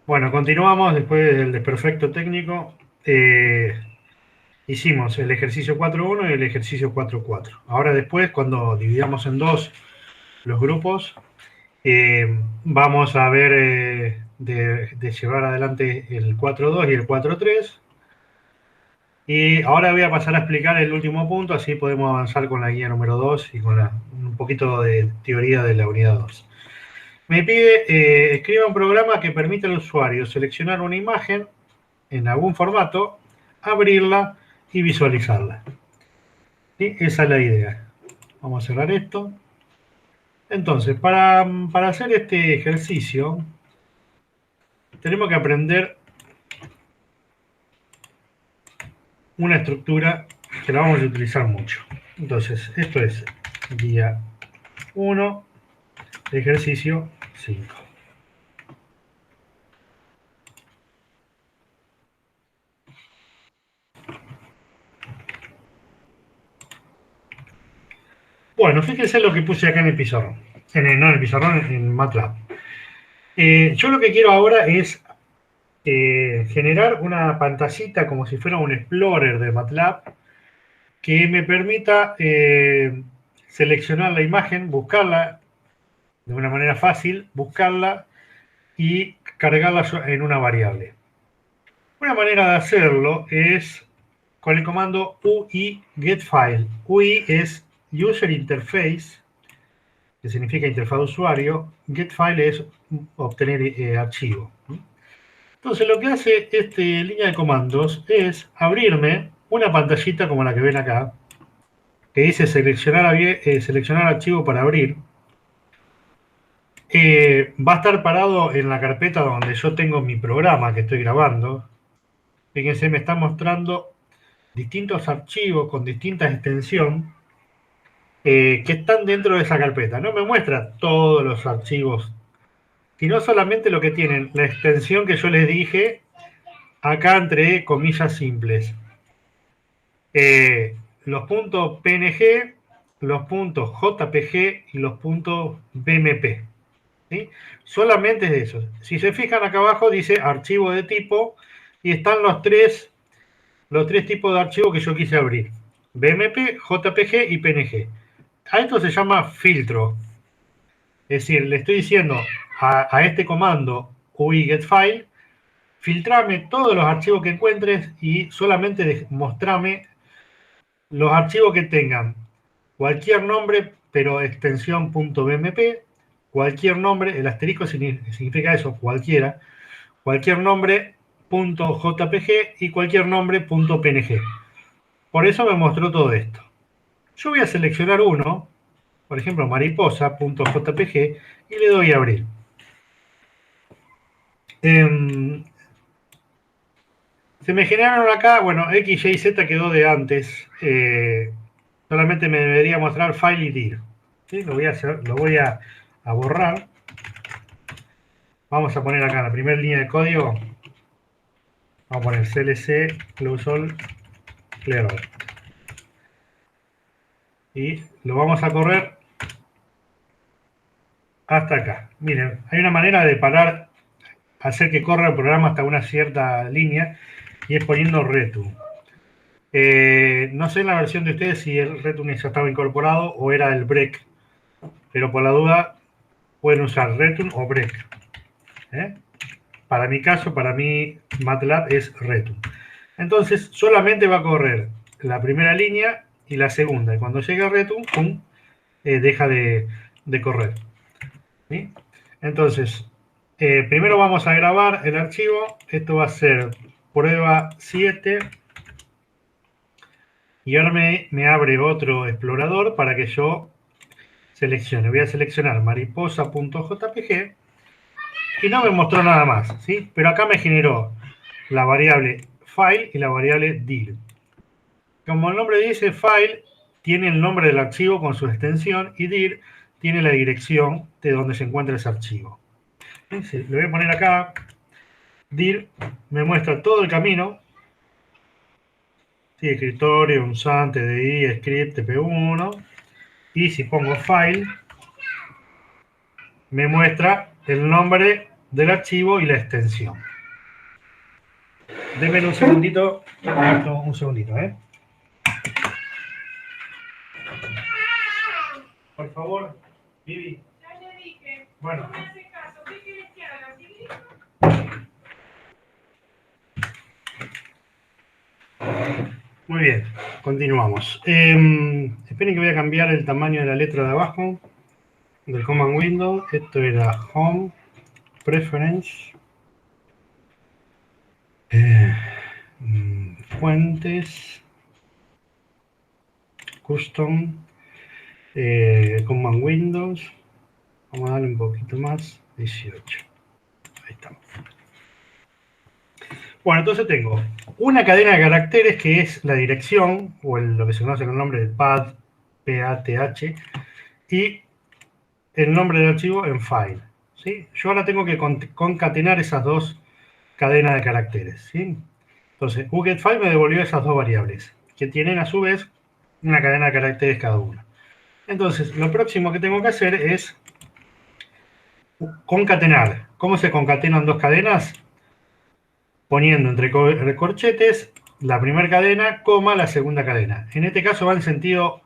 Bueno, continuamos después del desperfecto técnico. Eh, Hicimos el ejercicio 4.1 y el ejercicio 4.4. Ahora después, cuando dividamos en dos los grupos, vamos a ver de llevar adelante el 4.2 y el 4.3. Y ahora voy a pasar a explicar el último punto, así podemos avanzar con la guía número 2 y con un poquito de teoría de la unidad 2. Me pide, escriba un programa que permita al usuario seleccionar una imagen en algún formato, abrirla y visualizarla. ¿Sí? Esa es la idea. Vamos a cerrar esto. Entonces, para hacer este ejercicio, tenemos que aprender una estructura que la vamos a utilizar mucho. Entonces, esto es día 1, ejercicio 5. Bueno, fíjense lo que puse acá en el pizarrón. No en el pizarrón, en MATLAB. Yo lo que quiero ahora es generar una pantallita como si fuera un explorer de MATLAB que me permita seleccionar la imagen, buscarla de una manera fácil, buscarla y cargarla en una variable. Una manera de hacerlo es con el comando UI getFile. UI es User Interface, que significa interfaz de usuario. GetFile es obtener archivo. Entonces lo que hace esta línea de comandos es abrirme una pantallita como la que ven acá, que dice seleccionar archivo para abrir. Va a estar parado en la carpeta donde yo tengo mi programa que estoy grabando. Fíjense, me está mostrando distintos archivos con distinta extensión que están dentro de esa carpeta. No me muestra todos los archivos, sino solamente lo que tienen la extensión que yo les dije acá entre comillas simples. Los puntos PNG, los puntos JPG y los puntos BMP. ¿Sí? Solamente es de eso. Si se fijan acá abajo dice archivo de tipo y están los tres tipos de archivos que yo quise abrir. BMP, JPG y PNG. A esto se llama filtro. Es decir, le estoy diciendo a este comando UI getFile, filtrame todos los archivos que encuentres y solamente mostrame los archivos que tengan cualquier nombre, pero extensión .bmp, cualquier nombre, el asterisco significa eso, cualquiera, cualquier nombre .jpg y cualquier nombre .png. Por eso me mostró todo esto. Yo voy a seleccionar uno, por ejemplo, mariposa.jpg, y le doy a abrir. Se me generaron acá, bueno, X, Y, Z quedó de antes. Solamente me debería mostrar file y dir. ¿Sí? Lo voy a borrar. Vamos a poner acá la primera línea de código. Vamos a poner clc close all clear all. Y lo vamos a correr hasta acá. Miren, hay una manera de parar, hacer que corra el programa hasta una cierta línea y es poniendo return. No sé en la versión de ustedes si el return ya estaba incorporado o era el break, pero por la duda pueden usar return o break. Para mi caso, para mí MATLAB es return. Entonces solamente va a correr la primera línea y la segunda. Y cuando llegue a return, pum, deja de correr. ¿Sí? Entonces, primero vamos a grabar el archivo. Esto va a ser prueba 7. Y ahora me abre otro explorador para que yo seleccione. Voy a seleccionar mariposa.jpg y no me mostró nada más, ¿sí? Pero acá me generó la variable file y la variable dir. Como el nombre dice, file tiene el nombre del archivo con su extensión y dir tiene la dirección de donde se encuentra ese archivo. ¿Sí? Le voy a poner acá, dir me muestra todo el camino, ¿sí? Escritorio, unsante, TDI, script, TP1, y si pongo file, me muestra el nombre del archivo y la extensión. Denme un segundito, un segundito, Por favor, Vivi. Ya le dije. Bueno. No me hace caso. ¿Qué quieres que haga? Muy bien, continuamos. Esperen que voy a cambiar el tamaño de la letra de abajo del Command Window. Esto era Home, Preference, Fuentes, Custom, Command Windows. Vamos a darle un poquito más, 18. Ahí estamos. Bueno, entonces tengo una cadena de caracteres que es la dirección, o lo que se conoce con el nombre de path, PATH, y el nombre del archivo en file. ¿Sí? Yo ahora tengo que concatenar esas dos cadenas de caracteres. ¿Sí? Entonces, uGetFile me devolvió esas dos variables, que tienen a su vez una cadena de caracteres cada una. Entonces, lo próximo que tengo que hacer es concatenar. ¿Cómo se concatenan dos cadenas? Poniendo entre corchetes la primera cadena, coma la segunda cadena. En este caso va en sentido,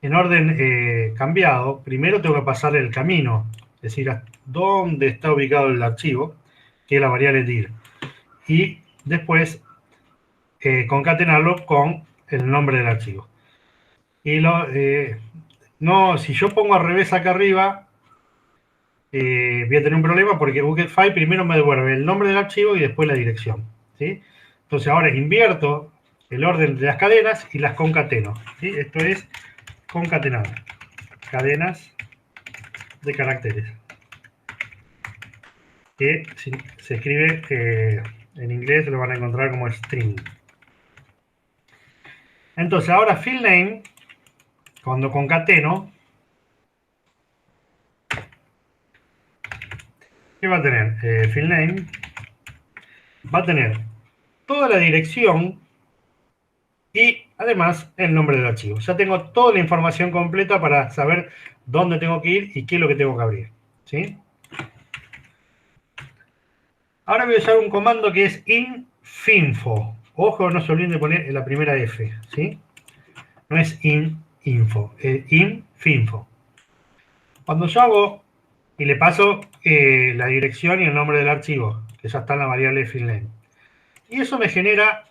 en orden cambiado. Primero tengo que pasar el camino, es decir, dónde está ubicado el archivo, que es la variable dir. Y después concatenarlo con el nombre del archivo. Y no, si yo pongo al revés acá arriba, voy a tener un problema porque uGetFile primero me devuelve el nombre del archivo y después la dirección. ¿Sí? Entonces ahora invierto el orden de las cadenas y las concateno. ¿Sí? Esto es concatenar cadenas de caracteres, que se escribe en inglés, lo van a encontrar como string. Entonces ahora field name, cuando concateno, ¿qué va a tener? Field name va a tener toda la dirección y además el nombre del archivo. Ya tengo toda la información completa para saber dónde tengo que ir y qué es lo que tengo que abrir. ¿Sí? Ahora voy a usar un comando que es infinfo. Ojo, no se olviden de poner la primera F. ¿Sí? No es info, es infinfo. Cuando yo hago y le paso la dirección y el nombre del archivo, que ya está en la variable filename. Y eso me genera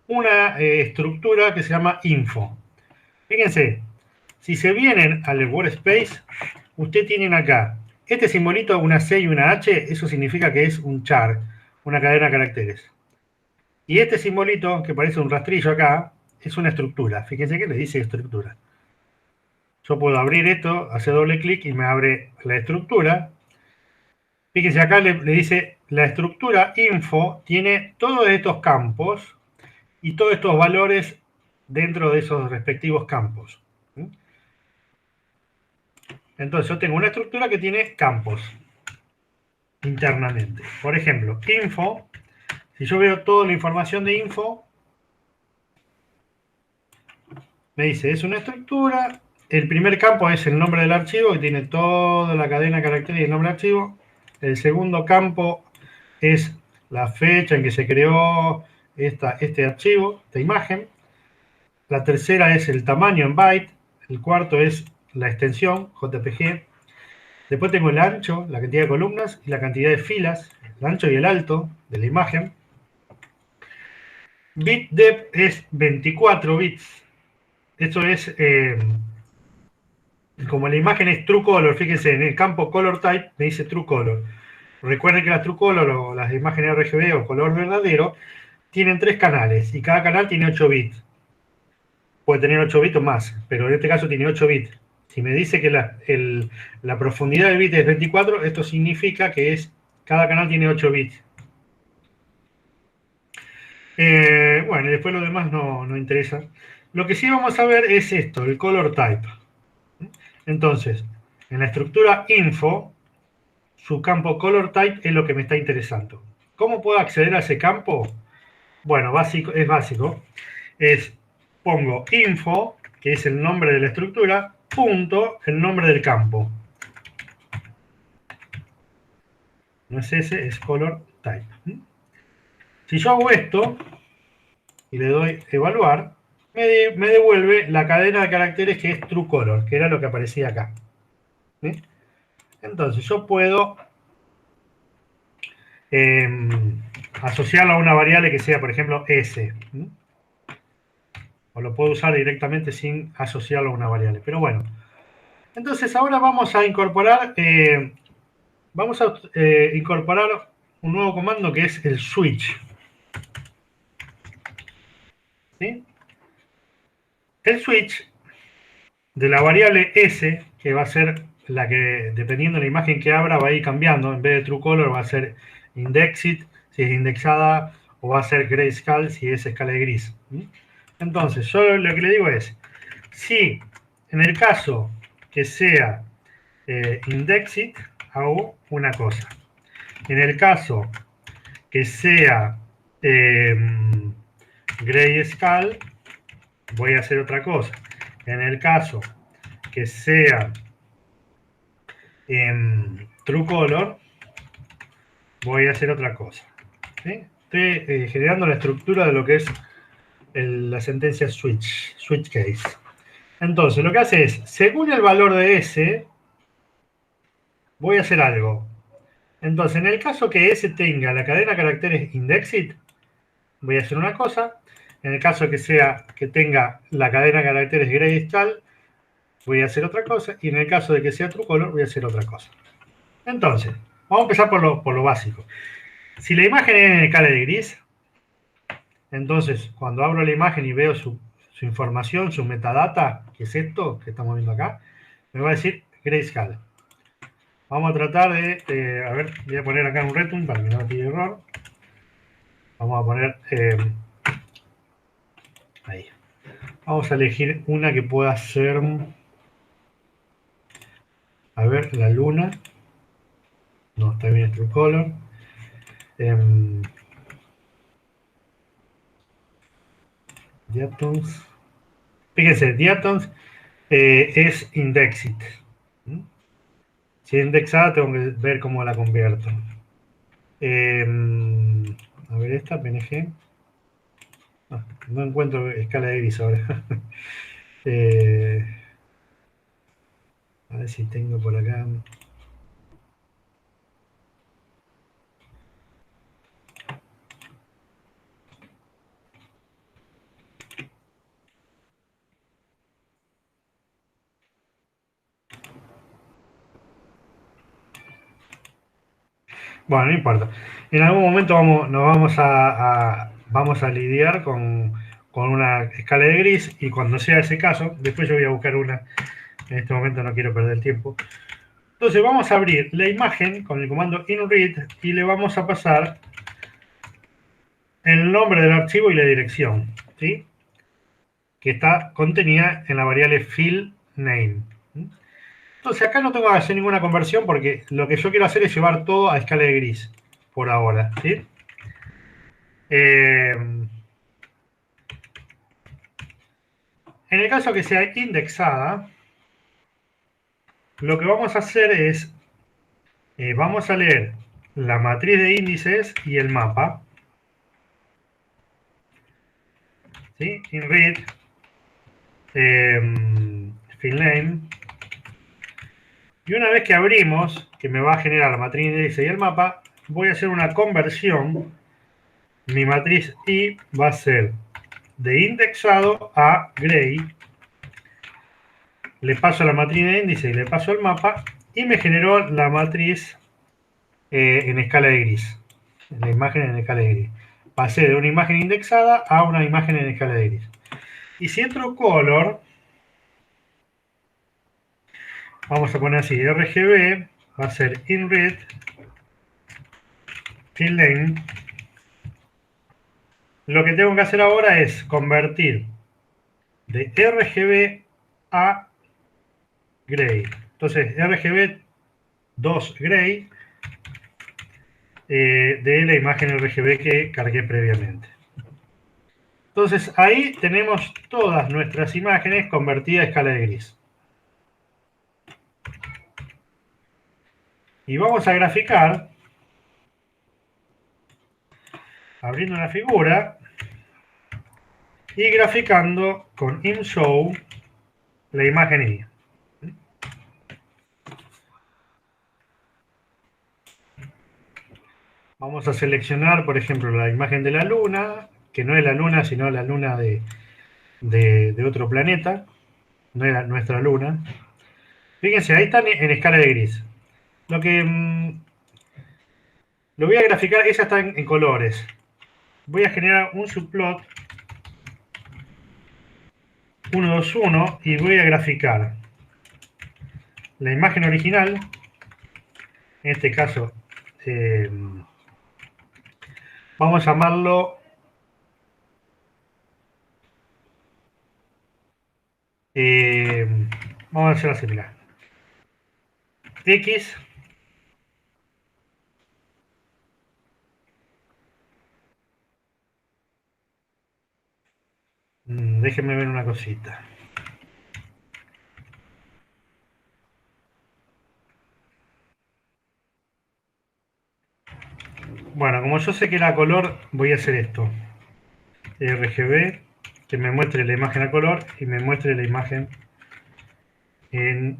una estructura que se llama info. Fíjense, si se vienen al workspace, ustedes tienen acá este simbolito, una C y una H, eso significa que es un char, una cadena de caracteres. Y este simbolito, que parece un rastrillo acá, es una estructura. Fíjense que le dice estructura. Yo puedo abrir esto, hacer doble clic y me abre la estructura. Fíjense acá le dice, la estructura info tiene todos estos campos y todos estos valores dentro de esos respectivos campos. Entonces yo tengo una estructura que tiene campos internamente. Por ejemplo, info, si yo veo toda la información de info, me dice, es una estructura, el primer campo es el nombre del archivo, que tiene toda la cadena de caracteres y el nombre del archivo. El segundo campo es la fecha en que se creó este archivo, esta imagen. La tercera es el tamaño en byte. El cuarto es la extensión, JPG. Después tengo el ancho, la cantidad de columnas y la cantidad de filas, el ancho y el alto de la imagen. Bitdepth es 24 bits. Esto es, como la imagen es true color, fíjense, en el campo color type me dice true color. Recuerden que las true color o las imágenes RGB o color verdadero tienen 3 canales y cada canal tiene 8 bits. Puede tener 8 bits o más, pero en este caso tiene 8 bits. Si me dice que la profundidad de bits es 24, esto significa que cada canal tiene 8 bits. Bueno, y después lo demás no interesa. Lo que sí vamos a ver es esto, el color type. Entonces, en la estructura info, su campo color type es lo que me está interesando. ¿Cómo puedo acceder a ese campo? Bueno, es básico. Pongo info, que es el nombre de la estructura, punto, el nombre del campo. No es ese, es color type. Si yo hago esto y le doy evaluar, me devuelve la cadena de caracteres que es true color, que era lo que aparecía acá. ¿Sí? Entonces yo puedo eh, asociarlo a una variable que sea, por ejemplo, S. O lo puedo usar directamente sin asociarlo a una variable. Pero bueno, entonces ahora vamos a incorporar un nuevo comando que es el switch. ¿Sí? El switch de la variable S, que va a ser la que, dependiendo de la imagen que abra, va a ir cambiando. En vez de true color va a ser indexed, si es indexada, o va a ser grayscale, si es escala de gris. Entonces, yo lo que le digo es, si en el caso que sea indexed, hago una cosa. En el caso que sea grayscale, voy a hacer otra cosa. En el caso que sea true color, voy a hacer otra cosa. ¿Sí? Estoy generando la estructura de lo que es la sentencia switch case. Entonces, lo que hace es, según el valor de S, voy a hacer algo. Entonces, en el caso que S tenga la cadena de caracteres indexed, voy a hacer una cosa. En el caso que tenga la cadena de caracteres grayscale, voy a hacer otra cosa. Y en el caso de que sea true color, voy a hacer otra cosa. Entonces, vamos a empezar por lo básico. Si la imagen es en escala de gris, entonces cuando abro la imagen y veo su información, su metadata, que es esto que estamos viendo acá, me va a decir grayscale. Vamos a tratar de, a ver, voy a poner acá un return para que no me pide error. Vamos a poner ahí. Vamos a elegir una que pueda ser, a ver, la luna. No, está bien true color. Diatoms. Fíjense, Diatoms es indexed. Si es indexada, tengo que ver cómo la convierto. A ver, esta, PNG. No encuentro escala de gris ahora. A ver si tengo por acá. Bueno, no importa. En algún momento vamos a lidiar con una escala de gris y cuando sea ese caso, después yo voy a buscar una. En este momento no quiero perder el tiempo. Entonces vamos a abrir la imagen con el comando inread y le vamos a pasar el nombre del archivo y la dirección, ¿sí? Que está contenida en la variable fill name. Entonces acá no tengo que hacer ninguna conversión porque lo que yo quiero hacer es llevar todo a escala de gris por ahora, ¿sí? En el caso que sea indexada, lo que vamos a hacer es, vamos a leer la matriz de índices y el mapa, ¿sí? Inread, fill name, y una vez que abrimos, que me va a generar la matriz de índices y el mapa, voy a hacer una conversión. Mi matriz I va a ser de indexado a gray. Le paso la matriz de índice y le paso el mapa y me generó la matriz en escala de gris. La imagen en escala de gris. Pasé de una imagen indexada a una imagen en escala de gris. Y si entro color, vamos a poner así, RGB va a ser inread fill name. Lo que tengo que hacer ahora es convertir de RGB a gray. Entonces, RGB 2 gray de la imagen RGB que cargué previamente. Entonces, ahí tenemos todas nuestras imágenes convertidas a escala de gris. Y vamos a graficar abriendo una figura y graficando con InShow la imagen I. Vamos a seleccionar, por ejemplo, la imagen de la luna, que no es la luna, sino la luna de otro planeta, no era nuestra luna. Fíjense, ahí están en escala de gris. Lo que lo voy a graficar, esa está en colores. Voy a generar un subplot 1, 2, 1 y voy a graficar la imagen original, en este caso vamos a llamarlo vamos a hacer así, mirá. X déjenme ver una cosita. Bueno, como yo sé que era color, voy a hacer esto. RGB, que me muestre la imagen a color y me muestre la imagen en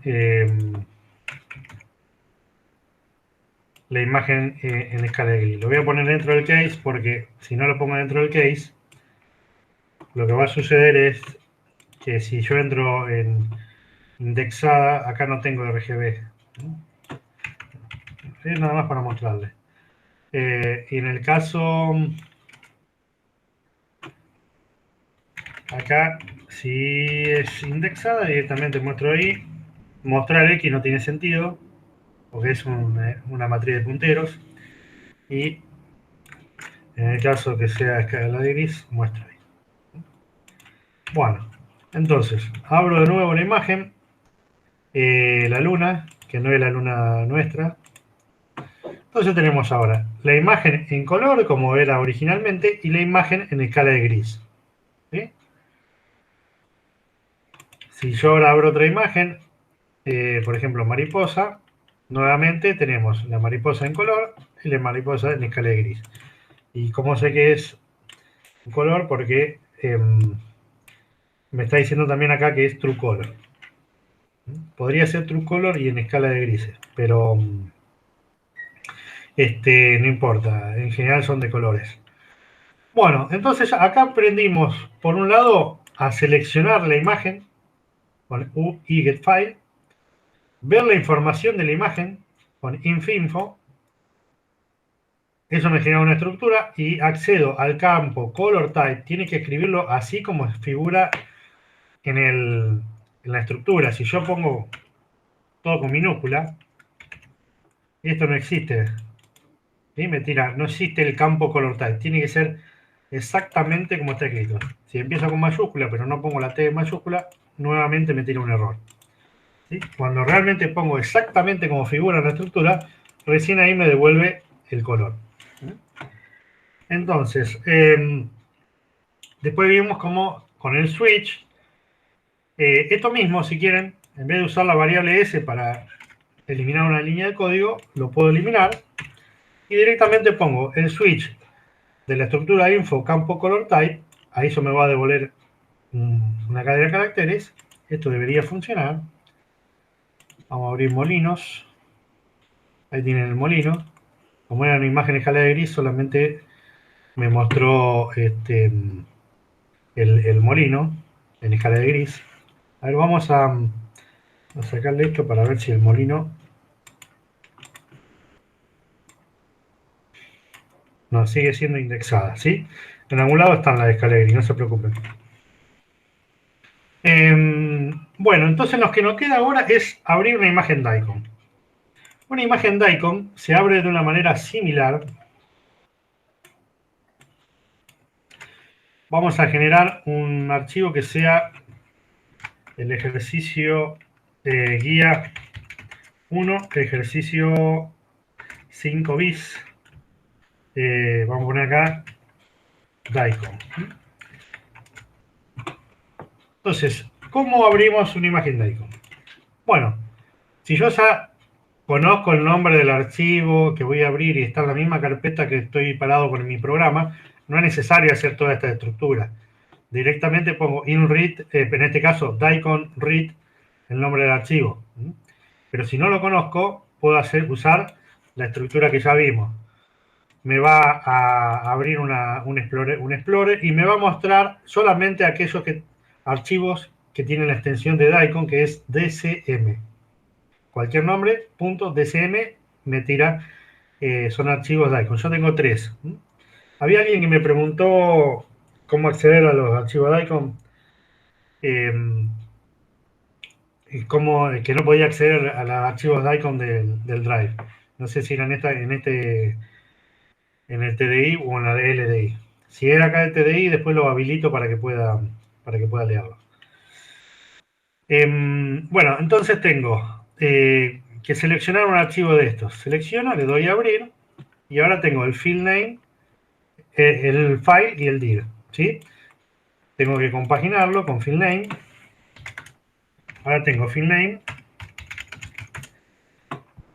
escala de gris. Lo voy a poner dentro del case porque si no lo pongo dentro del case, lo que va a suceder es que si yo entro en indexada, acá no tengo RGB. Es nada más para mostrarles. Y en el caso, acá, si es indexada, directamente muestro ahí. Mostrar X no tiene sentido, porque es una matriz de punteros. Y en el caso que sea escala de gris, muestro ahí. Bueno, entonces, abro de nuevo la imagen, la luna, que no es la luna nuestra. Entonces tenemos ahora la imagen en color, como era originalmente, y la imagen en escala de gris. ¿Sí? Si yo ahora abro otra imagen, por ejemplo, mariposa, nuevamente tenemos la mariposa en color y la mariposa en escala de gris. ¿Y cómo sé que es en color? Porque me está diciendo también acá que es True Color. Podría ser True Color y en escala de grises, pero no importa, en general son de colores. Bueno, entonces acá aprendimos, por un lado, a seleccionar la imagen con UI Get File, ver la información de la imagen con InfInfo, eso me genera una estructura y accedo al campo Color Type, tiene que escribirlo así como figura en la estructura. Si yo pongo todo con minúscula, esto no existe. ¿Sí? Me tira, no existe el campo Color Type, tiene que ser exactamente como está escrito. Si empiezo con mayúscula pero no pongo la T en mayúscula, nuevamente me tira un error. ¿Sí? Cuando realmente pongo exactamente como figura en la estructura, recién ahí me devuelve el color. Entonces, después vimos cómo con el switch, esto mismo, si quieren, en vez de usar la variable S para eliminar una línea de código, lo puedo eliminar y directamente pongo el switch de la estructura info campo color type, ahí eso me va a devolver una cadena de caracteres, esto debería funcionar. Vamos a abrir molinos, ahí tienen el molino, como era una imagen en escala de gris, solamente me mostró el molino en escala de gris. A ver, vamos a sacarle esto para ver si el molino no sigue siendo indexada, ¿sí? En algún lado está en la escala de gris, no se preocupen. Bueno, entonces lo que nos queda ahora es abrir una imagen DICOM. Una imagen DICOM se abre de una manera similar. Vamos a generar un archivo que sea el ejercicio guía 1, ejercicio 5 bis. Vamos a poner acá DICOM. Entonces, ¿cómo abrimos una imagen DICOM? Bueno, si yo ya conozco el nombre del archivo que voy a abrir y está en la misma carpeta que estoy parado con mi programa, no es necesario hacer toda esta estructura. Directamente pongo inread, en este caso daikon read, el nombre del archivo. Pero si no lo conozco, puedo usar la estructura que ya vimos. Me va a abrir un Explorer y me va a mostrar solamente aquellos archivos que tienen la extensión de daikon, que es DCM. Cualquier nombre, punto, DCM, me tira, son archivos daikon. Yo tengo 3. Había alguien que me preguntó cómo acceder a los archivos daikon. Eh, que no podía acceder a los archivos DICOM del Drive. No sé si era en el TDI o en la de LDI. Si era acá el TDI, después lo habilito para que pueda leerlo. Bueno, entonces tengo que seleccionar un archivo de estos. Selecciono, le doy a abrir y ahora tengo el field name, el file y el dir. ¿Sí? Tengo que compaginarlo con field name. Ahora tengo field name.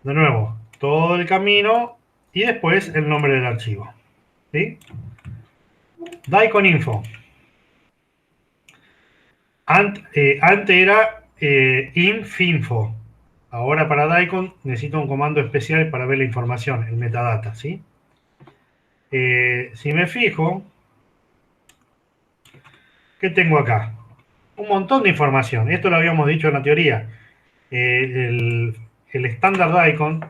De nuevo, todo el camino y después el nombre del archivo. ¿Sí? Daikon info. Antes era infinfo. Ahora para Daikon necesito un comando especial para ver la información, el metadata. ¿Sí? Si me fijo, ¿qué tengo acá? Un montón de información. Esto lo habíamos dicho en la teoría. El estándar Daikon,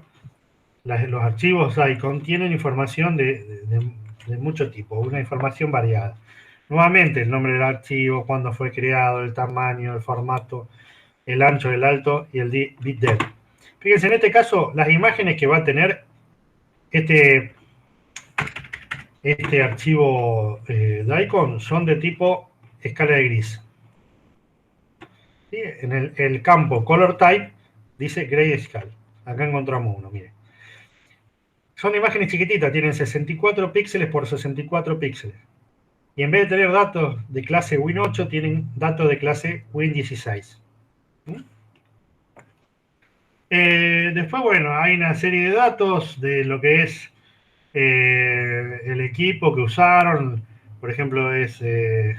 los archivos Daikon tienen información de mucho tipo, una información variada. Nuevamente, el nombre del archivo, cuándo fue creado, el tamaño, el formato, el ancho, el alto y el bitdepth. Fíjense, en este caso, las imágenes que va a tener este archivo Daikon son de tipo escala de gris. ¿Sí? En el campo Color Type dice Grayscale. Acá encontramos uno, mire. Son imágenes chiquititas, tienen 64 píxeles por 64 píxeles. Y en vez de tener datos de clase Win8, tienen datos de clase Win16. Después, bueno, hay una serie de datos de lo que es el equipo que usaron. Por ejemplo, es del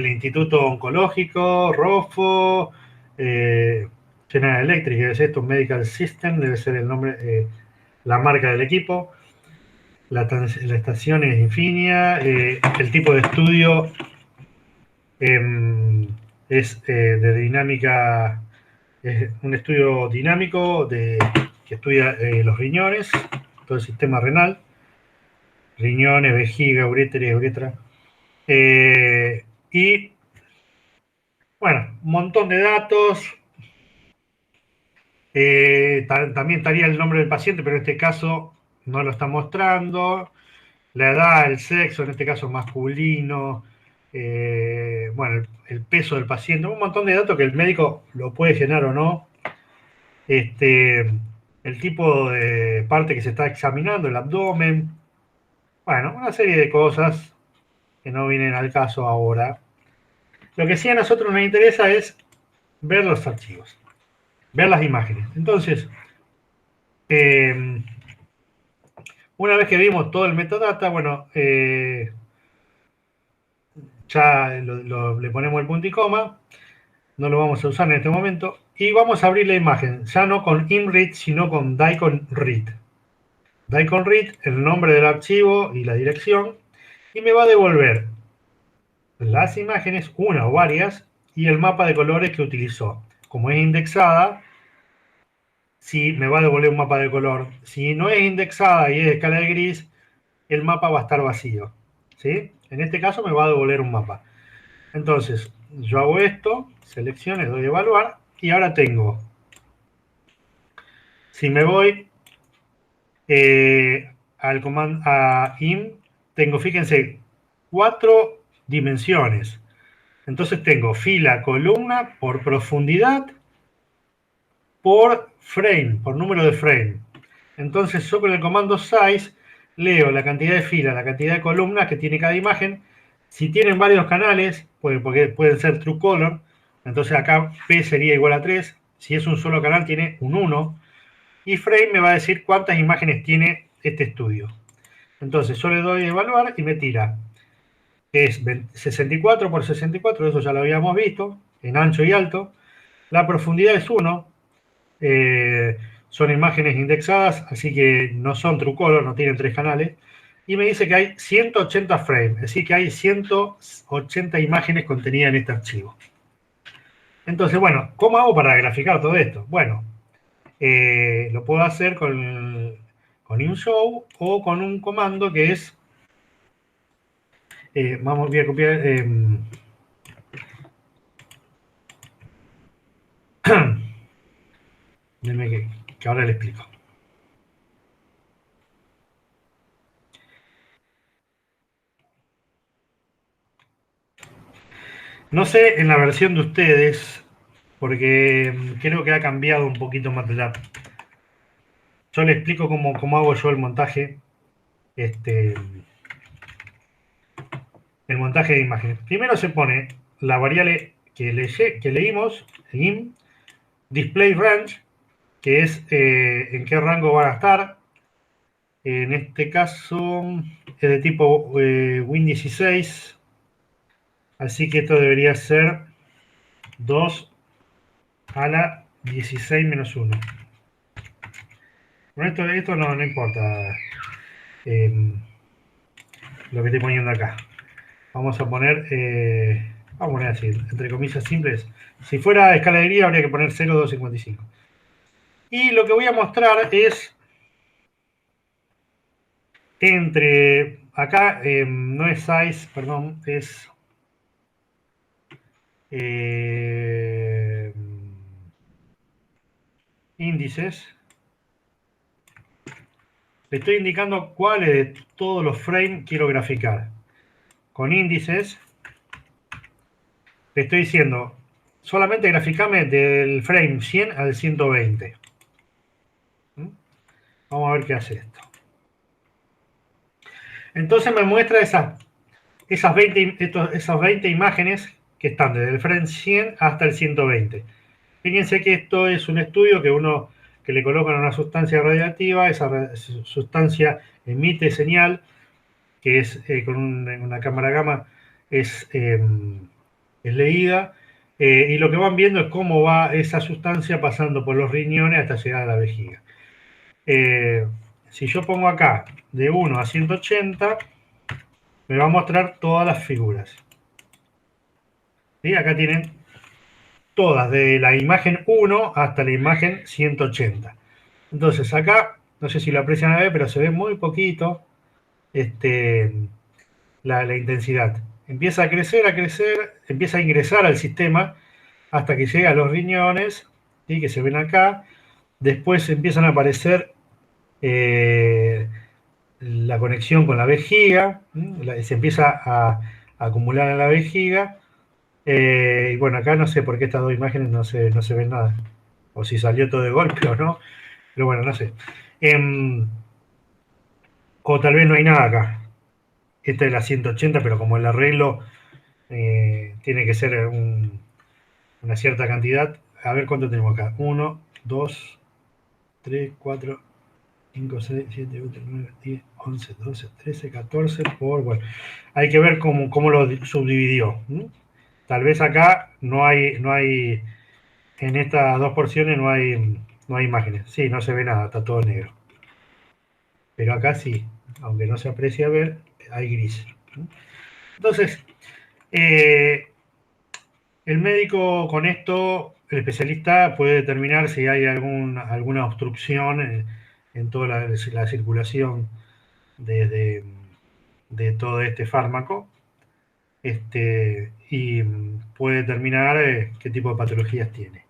Instituto Oncológico, ROFO, General Electric, debe ser esto, Medical System, debe ser el nombre, la marca del equipo. La estación es Infinia, el tipo de estudio es de dinámica, es un estudio dinámico que estudia los riñones, todo el sistema renal, riñones, vejiga, uretra. Y bueno, un montón de datos. También estaría el nombre del paciente, pero en este caso no lo está mostrando. La edad, el sexo, en este caso masculino, bueno, el peso del paciente, un montón de datos que el médico lo puede llenar o no. El tipo de parte que se está examinando, el abdomen. Bueno, una serie de cosas que no vienen al caso ahora. Lo que sí a nosotros nos interesa es ver los archivos, ver las imágenes. Entonces, una vez que vimos todo el metadata, bueno, ya le ponemos el punto y coma, no lo vamos a usar en este momento, y vamos a abrir la imagen, ya no con imread, sino con daikon read. Daikon read, el nombre del archivo y la dirección, y me va a devolver las imágenes, una o varias, y el mapa de colores que utilizó. Como es indexada, sí, me va a devolver un mapa de color. Si no es indexada y es de escala de gris, el mapa va a estar vacío. ¿Sí? En este caso me va a devolver un mapa. Entonces, yo hago esto, selecciono, doy a evaluar, y ahora tengo, si me voy al comando a im, tengo, fíjense, 4 dimensiones. Entonces tengo fila, columna, por profundidad, por frame, por número de frame. Entonces yo con el comando size leo la cantidad de filas, la cantidad de columnas que tiene cada imagen. Si tienen varios canales, porque pueden ser true color, entonces acá P sería igual a 3. Si es un solo canal, tiene un 1. y frame me va a decir cuántas imágenes tiene este estudio. Entonces yo le doy a evaluar y me tira. Es 64 por 64, eso ya lo habíamos visto, en ancho y alto. La profundidad es 1. Son imágenes indexadas, así que no son true color, no tienen 3 canales. Y me dice que hay 180 frames, es decir, que hay 180 imágenes contenidas en este archivo. Entonces, bueno, ¿cómo hago para graficar todo esto? Bueno, lo puedo hacer con InShow o con un comando que es, voy a copiar, déjame que ahora le explico. No sé en la versión de ustedes, porque creo que ha cambiado un poquito MATLAB. Yo le explico cómo hago yo el montaje, el montaje de imágenes. Primero se pone la variable que leímos, in, display range, que es en qué rango van a estar. En este caso es de tipo Win16, así que esto debería ser 2 a la 16 menos 1. Bueno, esto no importa lo que estoy poniendo acá. Vamos a poner así, entre comillas simples. Si fuera escalería habría que poner 0,255. Y lo que voy a mostrar es acá no es size, perdón, es índices. Le estoy indicando cuáles de todos los frames quiero graficar. Con índices le estoy diciendo, solamente graficame del frame 100 al 120. Vamos a ver qué hace esto. Entonces me muestra esas 20 imágenes que están desde el frame 100 hasta el 120. Fíjense que esto es un estudio que le colocan una sustancia radiactiva, esa sustancia emite señal, que es con una cámara gamma, es leída, y lo que van viendo es cómo va esa sustancia pasando por los riñones hasta llegar a la vejiga. Si yo pongo acá de 1 a 180, me va a mostrar todas las figuras. ¿Sí? Acá tienen todas, de la imagen 1 hasta la imagen 180. Entonces acá, no sé si lo aprecian a ver, pero se ve muy poquito la intensidad. Empieza a crecer, empieza a ingresar al sistema hasta que llega a los riñones, ¿sí? Que se ven acá. Después empiezan a aparecer la conexión con la vejiga, se empieza a acumular en la vejiga. Y bueno, acá no sé por qué estas dos imágenes no se ven nada. O si salió todo de golpe o no. Pero bueno, no sé. O tal vez no hay nada acá. Esta es la 180, pero como el arreglo tiene que ser una cierta cantidad. A ver cuánto tenemos acá. 1, 2, 3, 4, 5, 6, 7, 8, 9, 10, 11, 12, 13, 14 por... Bueno, hay que ver cómo lo subdividió. Tal vez acá no hay en estas dos porciones no hay imágenes. Sí, no se ve nada, está todo negro. Pero acá sí, aunque no se aprecia ver, hay gris. Entonces, el médico con esto, el especialista, puede determinar si hay alguna obstrucción en toda la circulación de todo este fármaco, y puede determinar qué tipo de patologías tiene.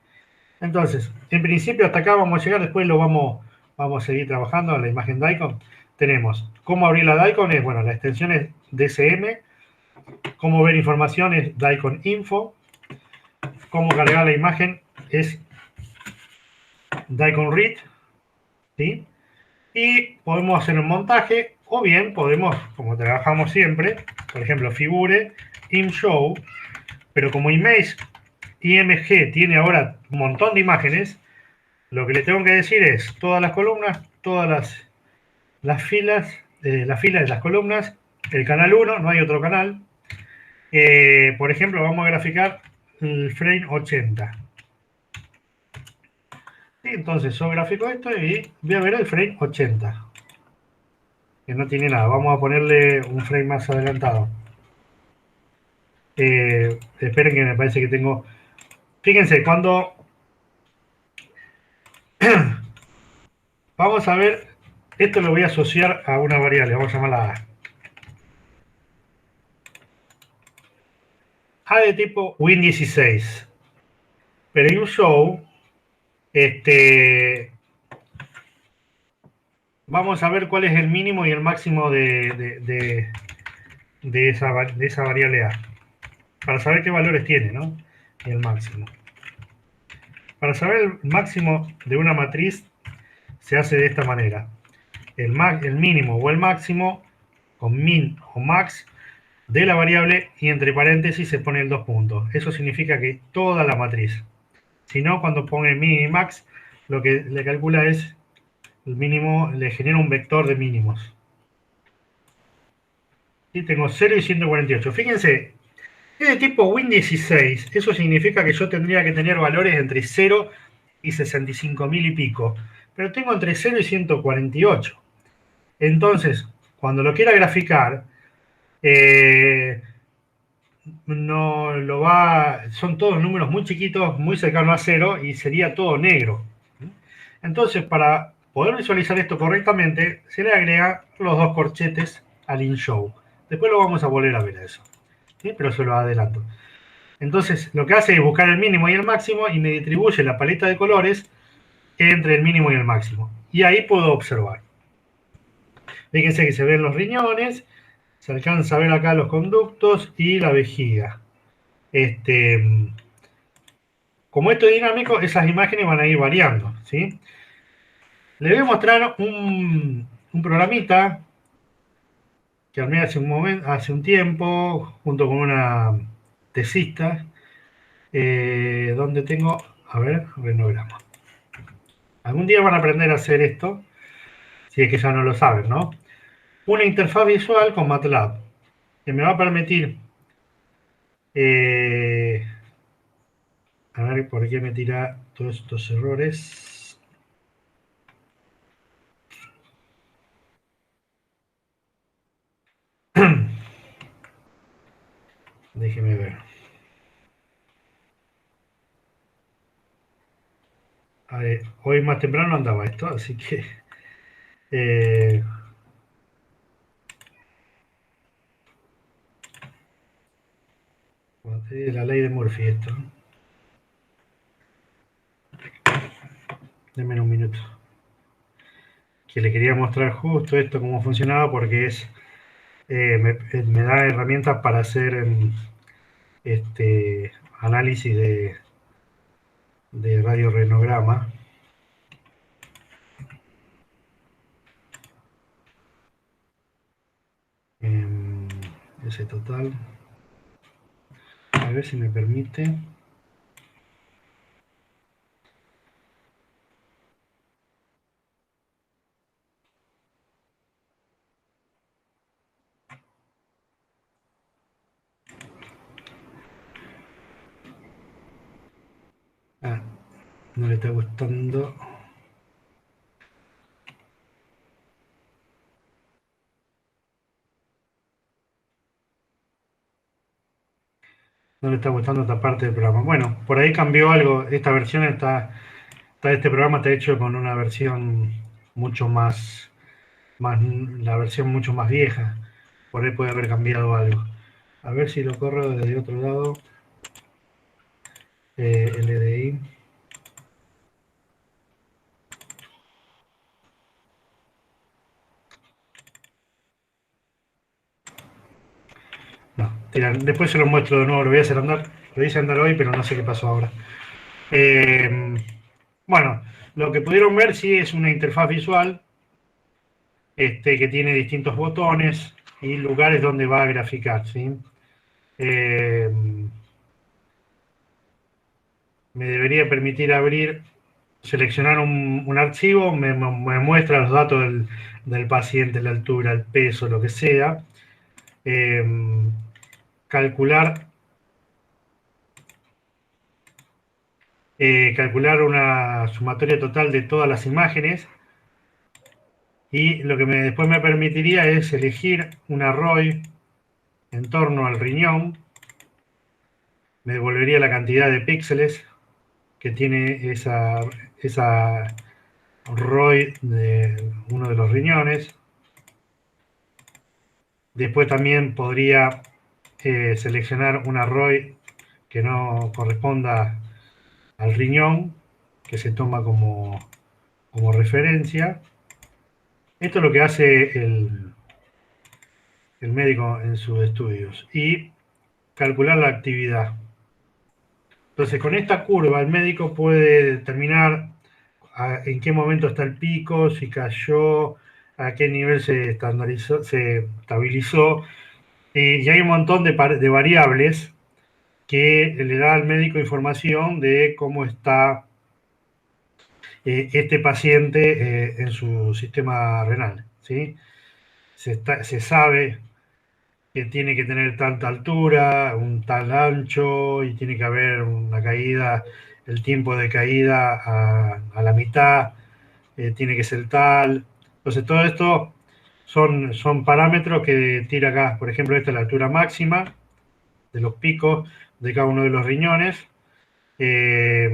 Entonces, en principio hasta acá vamos a llegar, después vamos a seguir trabajando en la imagen DICOM. Tenemos cómo abrir la DICOM, bueno, la extensión es DSM, cómo ver información es DICOM Info, cómo cargar la imagen es DICOM Read, ¿sí? Y podemos hacer un montaje, o bien podemos, como trabajamos siempre, por ejemplo, Figure, InShow, pero como IMG tiene ahora un montón de imágenes, Lo que le tengo que decir es todas las columnas, todas las filas, las filas de las columnas, el canal 1, no hay otro canal. Por ejemplo, vamos a graficar el frame 80. Y entonces yo grafico esto y voy a ver el frame 80, que no tiene nada. Vamos a ponerle un frame más adelantado. Esperen que me parece que tengo... Fíjense, cuando... Vamos a ver, esto lo voy a asociar a una variable, vamos a llamarla A. A de tipo Win16. Pero en un show, vamos a ver cuál es el mínimo y el máximo de esa variable A. Para saber qué valores tiene, ¿no? Y el máximo. Para saber el máximo de una matriz se hace de esta manera. El mínimo o el máximo con min o max de la variable y entre paréntesis se pone el 2 puntos. Eso significa que toda la matriz. Si no, cuando pone min y max, lo que le calcula es el mínimo, le genera un vector de mínimos. Y tengo 0 y 148. Fíjense, es de tipo Win16. Eso significa que yo tendría que tener valores entre 0 y 65.000 y pico. Pero tengo entre 0 y 148. Entonces, cuando lo quiera graficar, no lo va, son todos números muy chiquitos, muy cercanos a cero y sería todo negro. Entonces, para poder visualizar esto correctamente, se le agrega los dos corchetes al InShow. Después lo vamos a volver a ver a eso, ¿sí? Pero se lo adelanto. Entonces, lo que hace es buscar el mínimo y el máximo y me distribuye la paleta de colores entre el mínimo y el máximo. Y ahí puedo observar. Fíjense que se ven los riñones, se alcanza a ver acá los conductos y la vejiga. Como esto es dinámico, esas imágenes van a ir variando, ¿sí? Le voy a mostrar un programita que armé hace un tiempo, junto con una tesista, donde tengo, a ver, renograma. Algún día van a aprender a hacer esto, si es que ya no lo saben, ¿no? Una interfaz visual con MATLAB, que me va a permitir, eh, a ver por qué me tira todos estos errores. Déjeme ver. A ver, hoy más temprano andaba esto, así que... Eh, la ley de Murphy esto, ¿no? Denme un minuto. Que le quería mostrar justo esto, cómo funcionaba, porque me da herramientas para hacer análisis de radiorenograma. Ese total. A ver si me permite. Ah, no le está gustando. No le está gustando esta parte del programa. Bueno, por ahí cambió algo. Esta versión este programa está hecho con una versión mucho la versión mucho más vieja. Por ahí puede haber cambiado algo. A ver si lo corro desde otro lado. LDI. No, después se lo muestro de nuevo. Lo voy a hacer andar. Lo hice andar hoy, pero no sé qué pasó ahora. Bueno, lo que pudieron ver sí es una interfaz visual que tiene distintos botones y lugares donde va a graficar, ¿sí? Me debería permitir abrir seleccionar un archivo, me muestra los datos del paciente, la altura, el peso, lo que sea. Calcular calcular una sumatoria total de todas las imágenes, y lo que después me permitiría es elegir una ROI en torno al riñón, me devolvería la cantidad de píxeles que tiene esa ROI de uno de los riñones. Después también podría seleccionar una ROI que no corresponda al riñón, que se toma como referencia. Esto es lo que hace el médico en sus estudios. Y calcular la actividad. Entonces, con esta curva, el médico puede determinar en qué momento está el pico, si cayó, a qué nivel se estandarizó, se estabilizó. Y hay un montón de variables que le da al médico información de cómo está este paciente en su sistema renal. ¿Sí? Se sabe que tiene que tener tanta altura, un tal ancho, y tiene que haber una caída, el tiempo de caída a la mitad, tiene que ser tal. Entonces, todo esto son parámetros que tira acá. Por ejemplo, esta es la altura máxima de los picos de cada uno de los riñones. Eh,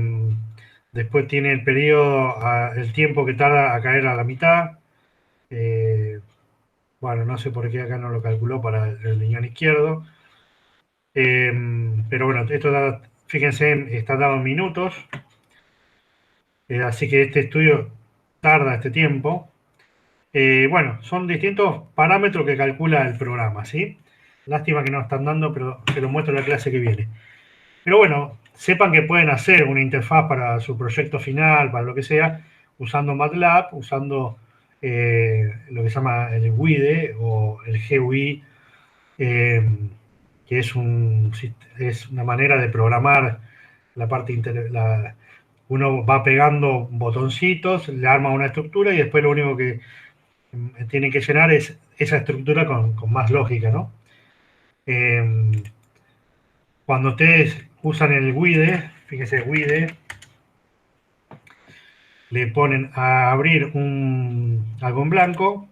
Después tiene el periodo, el tiempo que tarda a caer a la mitad. Eh, bueno, no sé por qué acá no lo calculó para el riñón izquierdo. Pero bueno, esto fíjense, está dado en minutos. Así que este estudio tarda este tiempo. Bueno, son distintos parámetros que calcula el programa, ¿sí? Lástima que no están dando, pero se lo muestro en la clase que viene. Pero bueno, sepan que pueden hacer una interfaz para su proyecto final, para lo que sea, usando MATLAB, usando lo que se llama el WIDE o el GUI, que es una manera de programar la parte uno va pegando botoncitos, le arma una estructura y después lo único que tiene que llenar es esa estructura con más lógica, ¿no? Cuando ustedes usan el WIDE, fíjense, WIDE, le ponen a abrir algo en blanco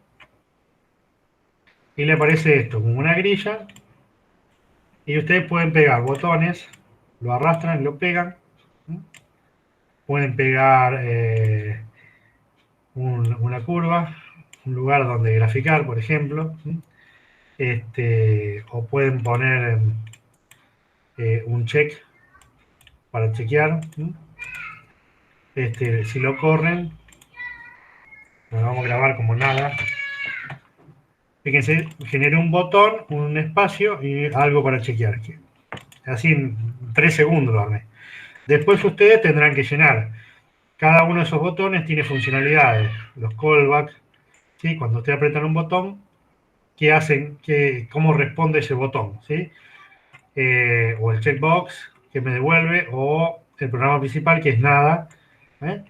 y le aparece esto, como una grilla, y ustedes pueden pegar botones, lo arrastran y lo pegan. Pueden pegar una curva, un lugar donde graficar, por ejemplo. O pueden poner un check para chequear. Si lo corren, lo vamos a grabar como nada. Fíjense, generé un botón, un espacio y algo para chequear. Así en 3 segundos lo armé. Después ustedes tendrán que llenar. Cada uno de esos botones tiene funcionalidades. Los callbacks, ¿sí? Cuando ustedes apretan un botón, ¿qué hacen? ¿Cómo responde ese botón? ¿Sí? O el checkbox que me devuelve, o el programa principal que es nada. ¿Eh?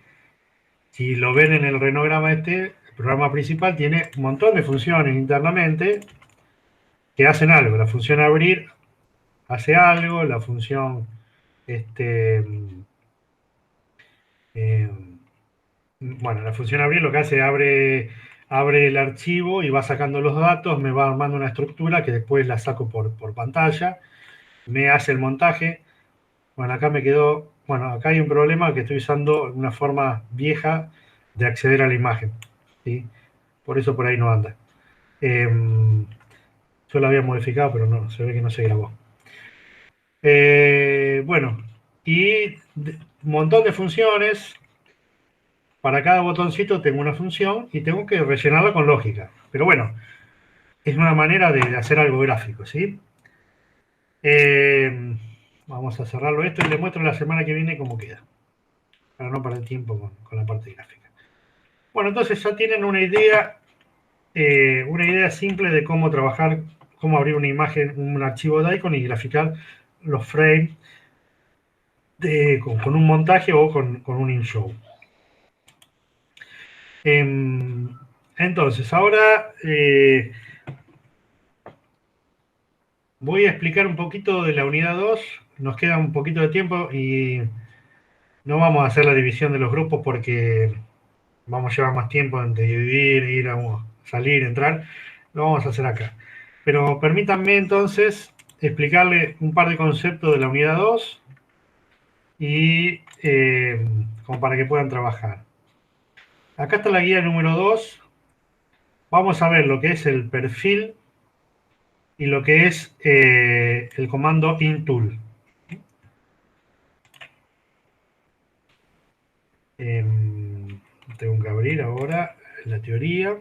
Si lo ven en el renograma el programa principal tiene un montón de funciones internamente que hacen algo. La función abrir hace algo, la función eh, bueno, la función abrir lo que hace, abre el archivo y va sacando los datos, me va armando una estructura que después la saco por pantalla, me hace el montaje. Bueno, acá me quedó, bueno, acá hay un problema que estoy usando una forma vieja de acceder a la imagen, ¿sí? Por eso por ahí no anda. Yo la había modificado, pero no, se ve que no se grabó. Bueno, y un montón de funciones. Para cada botoncito tengo una función y tengo que rellenarla con lógica. Pero bueno, es una manera de hacer algo gráfico, ¿sí? Vamos a cerrarlo esto y les muestro la semana que viene cómo queda, para no perder tiempo con la parte gráfica. Bueno, entonces ya tienen una idea simple de cómo trabajar, cómo abrir una imagen, un archivo de icon y graficar los frames con un montaje o con un in-show. Entonces, ahora voy a explicar un poquito de la unidad 2. Nos queda un poquito de tiempo y no vamos a hacer la división de los grupos porque vamos a llevar más tiempo en dividir, ir a salir, entrar. Lo vamos a hacer acá. Pero permítanme entonces explicarle un par de conceptos de la unidad 2 y como para que puedan trabajar. Acá está la guía número 2. Vamos a ver lo que es el perfil y lo que es el comando intool. Tengo que abrir ahora la teoría.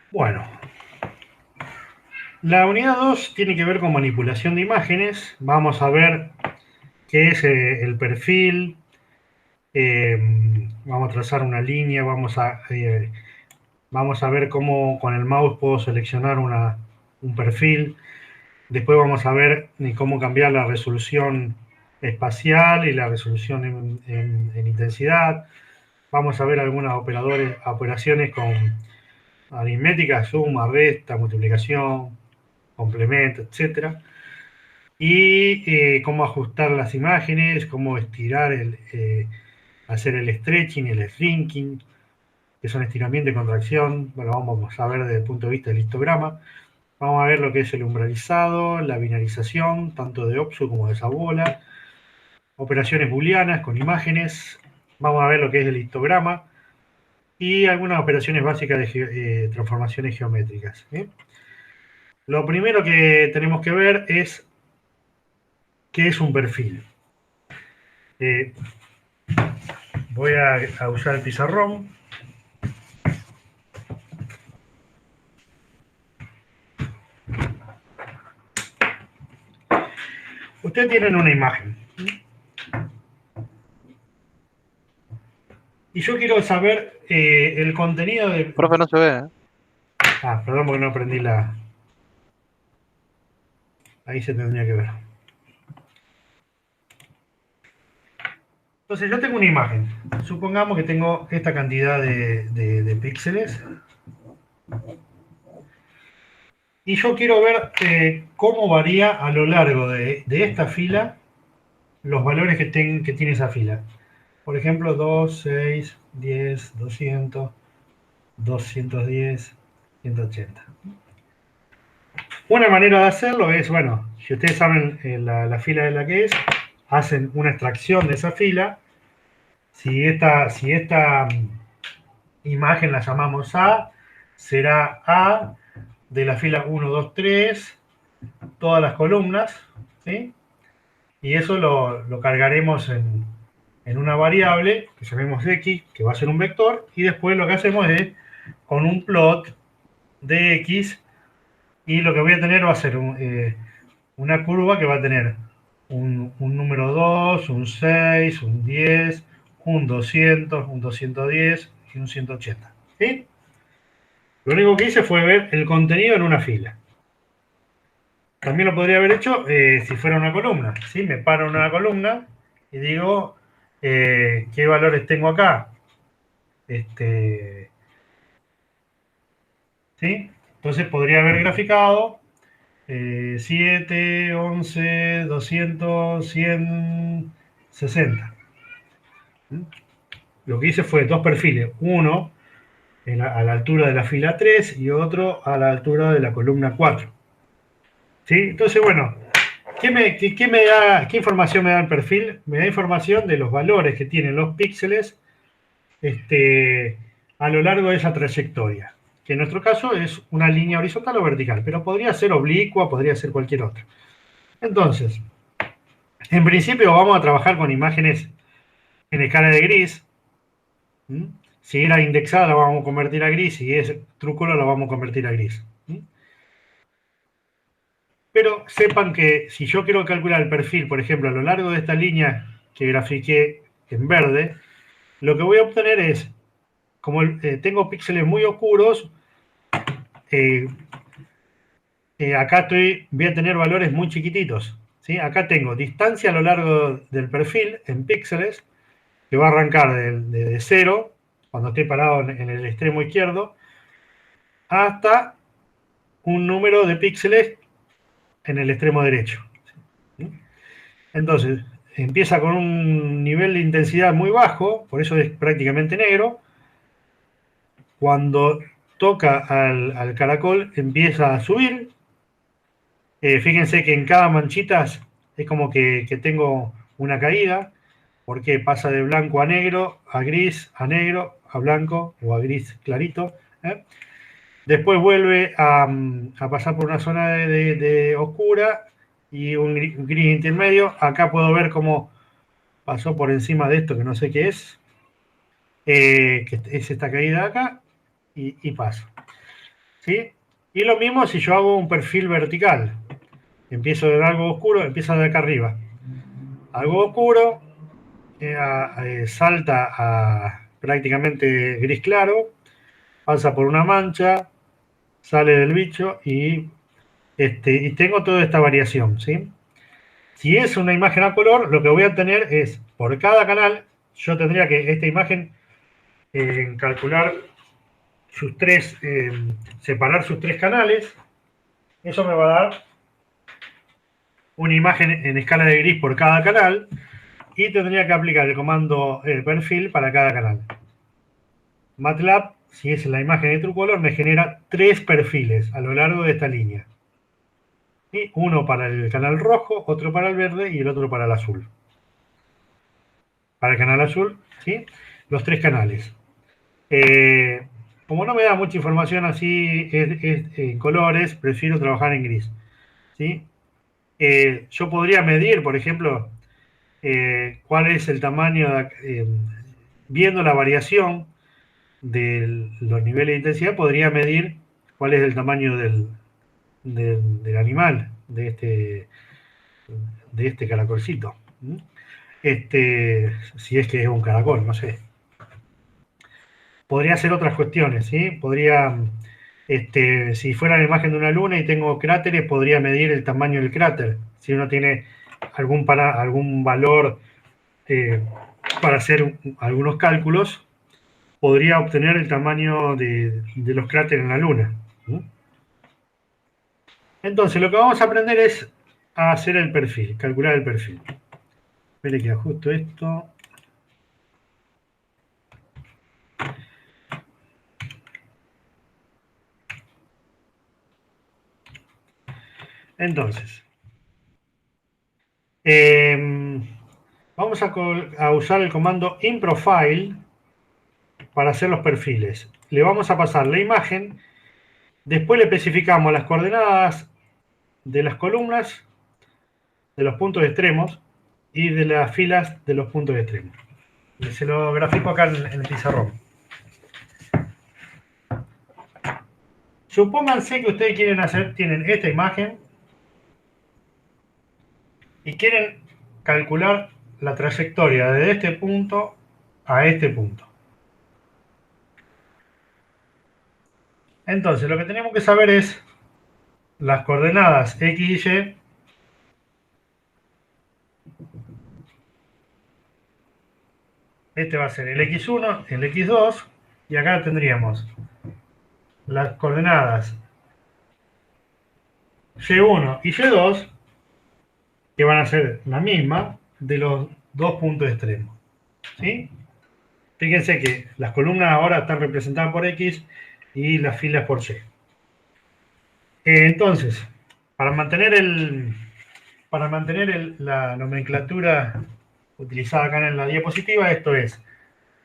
Bueno, la unidad 2 tiene que ver con manipulación de imágenes. Vamos a ver qué es el perfil. Vamos a trazar una línea. Vamos a ver cómo con el mouse puedo seleccionar un perfil. Después vamos a ver cómo cambiar la resolución espacial y la resolución en intensidad. Vamos a ver algunas operaciones con aritmética, suma, resta, multiplicación, complemento, etcétera. Y cómo ajustar las imágenes, cómo estirar, hacer el stretching, el shrinking, que son estiramiento y contracción. Bueno, vamos a ver desde el punto de vista del histograma. Vamos a ver lo que es el umbralizado, la binarización, tanto de OPSU como de Sabola, operaciones booleanas con imágenes. Vamos a ver lo que es el histograma y algunas operaciones básicas de transformaciones geométricas. Lo primero que tenemos que ver es qué es un perfil. Voy a usar el pizarrón. Ustedes tienen una imagen. Y yo quiero saber el contenido de... Profe, no se ve, ¿eh? Ah, perdón porque no aprendí la... Ahí se tendría que ver. Entonces yo tengo una imagen. Supongamos que tengo esta cantidad de píxeles. Y yo quiero ver cómo varía a lo largo de esta fila los valores que tiene esa fila. Por ejemplo, 2, 6, 10, 200, 210, 180. Una manera de hacerlo es, bueno, si ustedes saben la fila de la que es, hacen una extracción de esa fila. Si esta imagen la llamamos A, será A de la fila 1, 2, 3, todas las columnas, ¿sí? Y eso lo cargaremos en una variable que llamemos x, que va a ser un vector, y después lo que hacemos es con un plot de x, y lo que voy a tener va a ser una curva que va a tener un número 2, un 6, un 10, un 200, un 210 y un 180. ¿Sí? Lo único que hice fue ver el contenido en una fila. También lo podría haber hecho si fuera una columna. ¿Sí? Me paro en una columna y digo qué valores tengo acá. ¿Sí? Entonces podría haber graficado 7, 11, 200, 100, 60. Lo que hice fue dos perfiles, uno a la altura de la fila 3 y otro a la altura de la columna 4. ¿Sí? Entonces, bueno, ¿qué información me da el perfil? Me da información de los valores que tienen los píxeles a lo largo de esa trayectoria, que en nuestro caso es una línea horizontal o vertical, pero podría ser oblicua, podría ser cualquier otra. Entonces, en principio vamos a trabajar con imágenes en escala de gris. Si era indexada la vamos a convertir a gris, si es true color la vamos a convertir a gris. Pero sepan que si yo quiero calcular el perfil, por ejemplo, a lo largo de esta línea que grafiqué en verde, lo que voy a obtener es, como tengo píxeles muy oscuros, eh, acá voy a tener valores muy chiquititos. ¿Sí? Acá tengo distancia a lo largo del perfil en píxeles, que va a arrancar de cero, cuando esté parado en el extremo izquierdo, hasta un número de píxeles en el extremo derecho. ¿Sí? Entonces, empieza con un nivel de intensidad muy bajo, por eso es prácticamente negro. Cuando toca al caracol, empieza a subir. Fíjense que en cada manchita es como que tengo una caída, porque pasa de blanco a negro, a gris, a negro, a blanco o a gris clarito. ¿Eh? Después vuelve a pasar por una zona de oscura y un gris intermedio. Acá puedo ver cómo pasó por encima de esto, que no sé qué es, que es esta caída de acá, y pasa. ¿Sí? Y lo mismo si yo hago un perfil vertical. Empiezo de algo oscuro, empieza de acá arriba. Algo oscuro, salta a prácticamente gris claro, pasa por una mancha, sale del bicho y tengo toda esta variación, ¿sí? Si es una imagen a color, lo que voy a tener es, por cada canal, yo tendría que esta imagen calcular separar sus tres canales. Eso me va a dar una imagen en escala de gris por cada canal y tendría que aplicar el comando perfil para cada canal. MATLAB, si es la imagen de TrueColor, me genera tres perfiles a lo largo de esta línea. ¿Sí? Uno para el canal rojo, otro para el verde y el otro para el azul. Para el canal azul, ¿sí? Los tres canales. Eh, Como no me da mucha información así en colores, prefiero trabajar en gris. ¿Sí? Yo podría medir, por ejemplo, cuál es el tamaño, viendo la variación de los niveles de intensidad, podría medir cuál es el tamaño del animal, de este caracolcito. Si es que es un caracol, no sé. Podría hacer otras cuestiones, ¿sí? Si fuera la imagen de una luna y tengo cráteres, podría medir el tamaño del cráter. Si uno tiene algún valor eh, para hacer algunos cálculos, podría obtener el tamaño de los cráteres en la luna. Entonces, lo que vamos a aprender es a hacer el perfil, calcular el perfil. Espere que ajusto esto. Entonces, vamos a usar el comando improfile para hacer los perfiles. Le vamos a pasar la imagen, después le especificamos las coordenadas de las columnas, de los puntos extremos y de las filas de los puntos extremos. Se lo grafico acá en el pizarrón. Supónganse que ustedes tienen esta imagen y quieren calcular la trayectoria desde este punto a este punto. Entonces, lo que tenemos que saber es las coordenadas X y Y. Este va a ser el X1, el X2, y acá tendríamos las coordenadas Y1 y Y2, que van a ser la misma de los dos puntos extremos. ¿Sí? Fíjense que las columnas ahora están representadas por X y las filas por Y. Entonces, para mantener, la nomenclatura utilizada acá en la diapositiva, esto es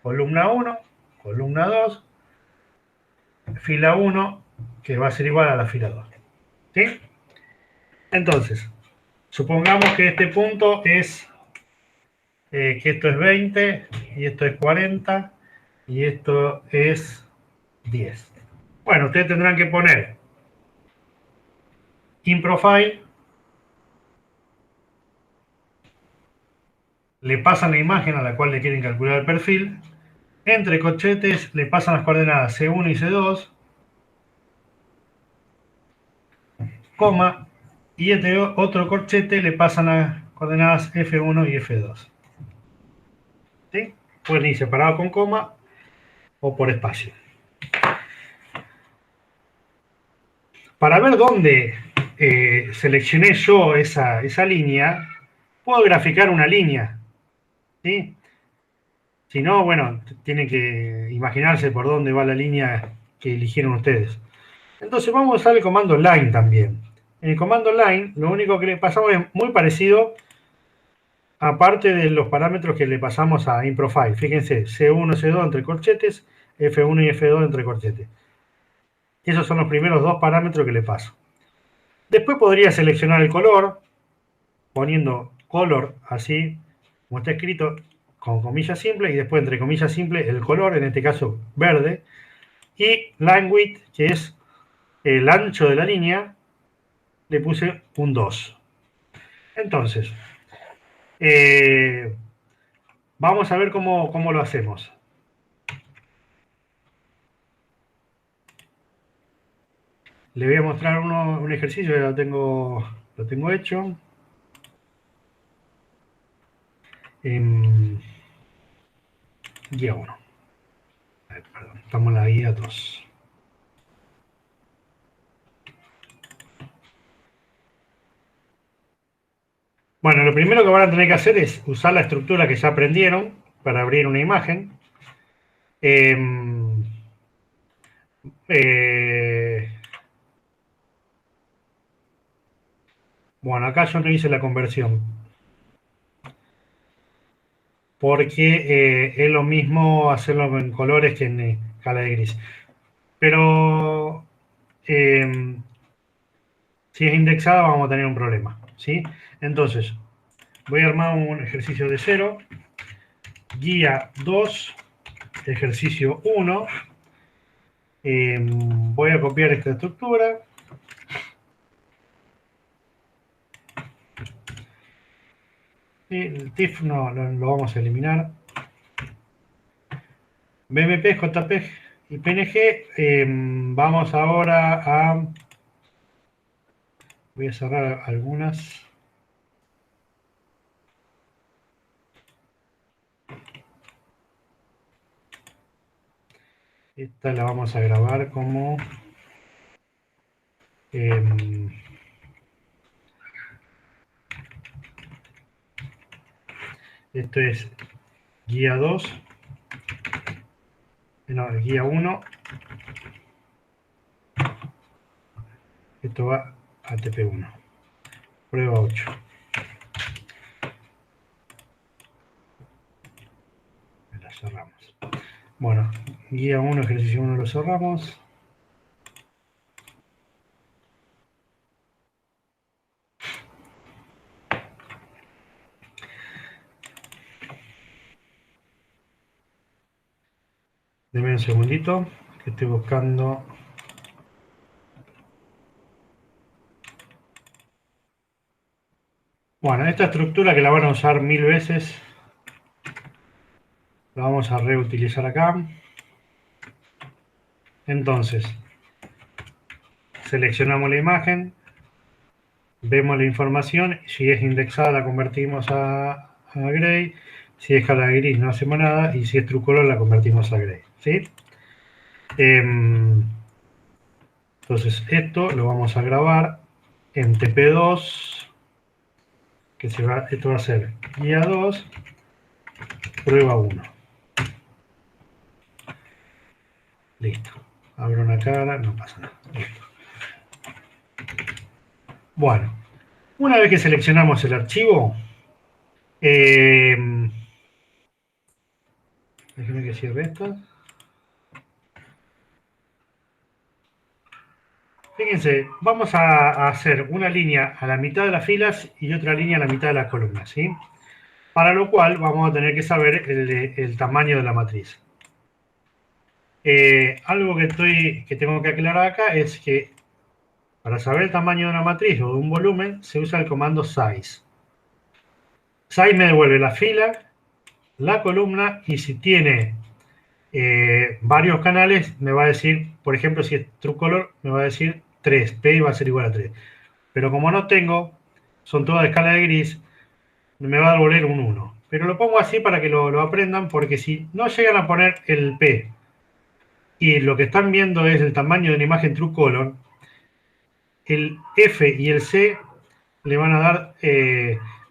columna 1, columna 2, fila 1, que va a ser igual a la fila 2. ¿Sí? Entonces, supongamos que este punto es, que esto es 20, y esto es 40, y esto es 10. Bueno, ustedes tendrán que poner InProfile, le pasan la imagen a la cual le quieren calcular el perfil, Entre corchetes le pasan las coordenadas C1 y C2, coma, y este otro corchete le pasan las coordenadas F1 y F2. ¿Sí? Pueden ir separados con coma o por espacio. Para ver dónde seleccioné yo esa línea, puedo graficar una línea. ¿Sí? Si no, bueno, tienen que imaginarse por dónde va la línea que eligieron ustedes. Entonces vamos a usar el comando line también. En el comando line, lo único que le pasamos es muy parecido, aparte de los parámetros que le pasamos a InProfile. Fíjense, C1, C2 entre corchetes, F1 y F2 entre corchetes. Esos son los primeros dos parámetros que le paso. Después podría seleccionar el color, poniendo color así, como está escrito, con comillas simples, y después entre comillas simples el color, en este caso verde, y line width, que es el ancho de la línea, le puse un 2. Entonces, vamos a ver cómo lo hacemos. Le voy a mostrar un ejercicio que lo tengo hecho. En guía 1. Perdón, estamos en la guía 2. Bueno, lo primero que van a tener que hacer es usar la estructura que ya aprendieron para abrir una imagen. Eh, eh, bueno, acá yo no hice la conversión porque es lo mismo hacerlo en colores que en escala de gris. Pero si es indexada vamos a tener un problema, ¿sí? Entonces, voy a armar un ejercicio de 0, guía 2, ejercicio 1. Voy a copiar esta estructura. El TIFF no, lo vamos a eliminar. BMP, JPG y PNG. Vamos ahora a... Voy a cerrar algunas. Esta la vamos a grabar como... esto es guía 2. No, guía 1. Esto va a TP1. Prueba 8. La cerramos. Bueno, guía 1, ejercicio 1 lo cerramos. Deme un segundito, que estoy buscando. Bueno, esta estructura que la van a usar 1000 veces, la vamos a reutilizar acá. Entonces, seleccionamos la imagen, vemos la información, si es indexada la convertimos a gray, si es escala gris no hacemos nada, y si es true color la convertimos a gray, ¿sí? Entonces esto lo vamos a grabar en TP2, que esto va a ser guía 2, prueba 1. Listo. Abro una cara, no pasa nada. Listo. Bueno, una vez que seleccionamos el archivo, déjenme que cierre esto. Fíjense, vamos a hacer una línea a la mitad de las filas y otra línea a la mitad de las columnas, ¿sí? Para lo cual vamos a tener que saber el tamaño de la matriz. Algo que tengo que aclarar acá es que para saber el tamaño de una matriz o de un volumen se usa el comando size. Size me devuelve la fila, la columna, y si tiene varios canales, me va a decir, por ejemplo, si es True Color, me va a decir 3, P va a ser igual a 3. Pero como no tengo, son todas de escala de gris, me va a devolver un 1. Pero lo pongo así para que lo aprendan, porque si no llegan a poner el P y lo que están viendo es el tamaño de una imagen True Color, el F y el C le van a dar,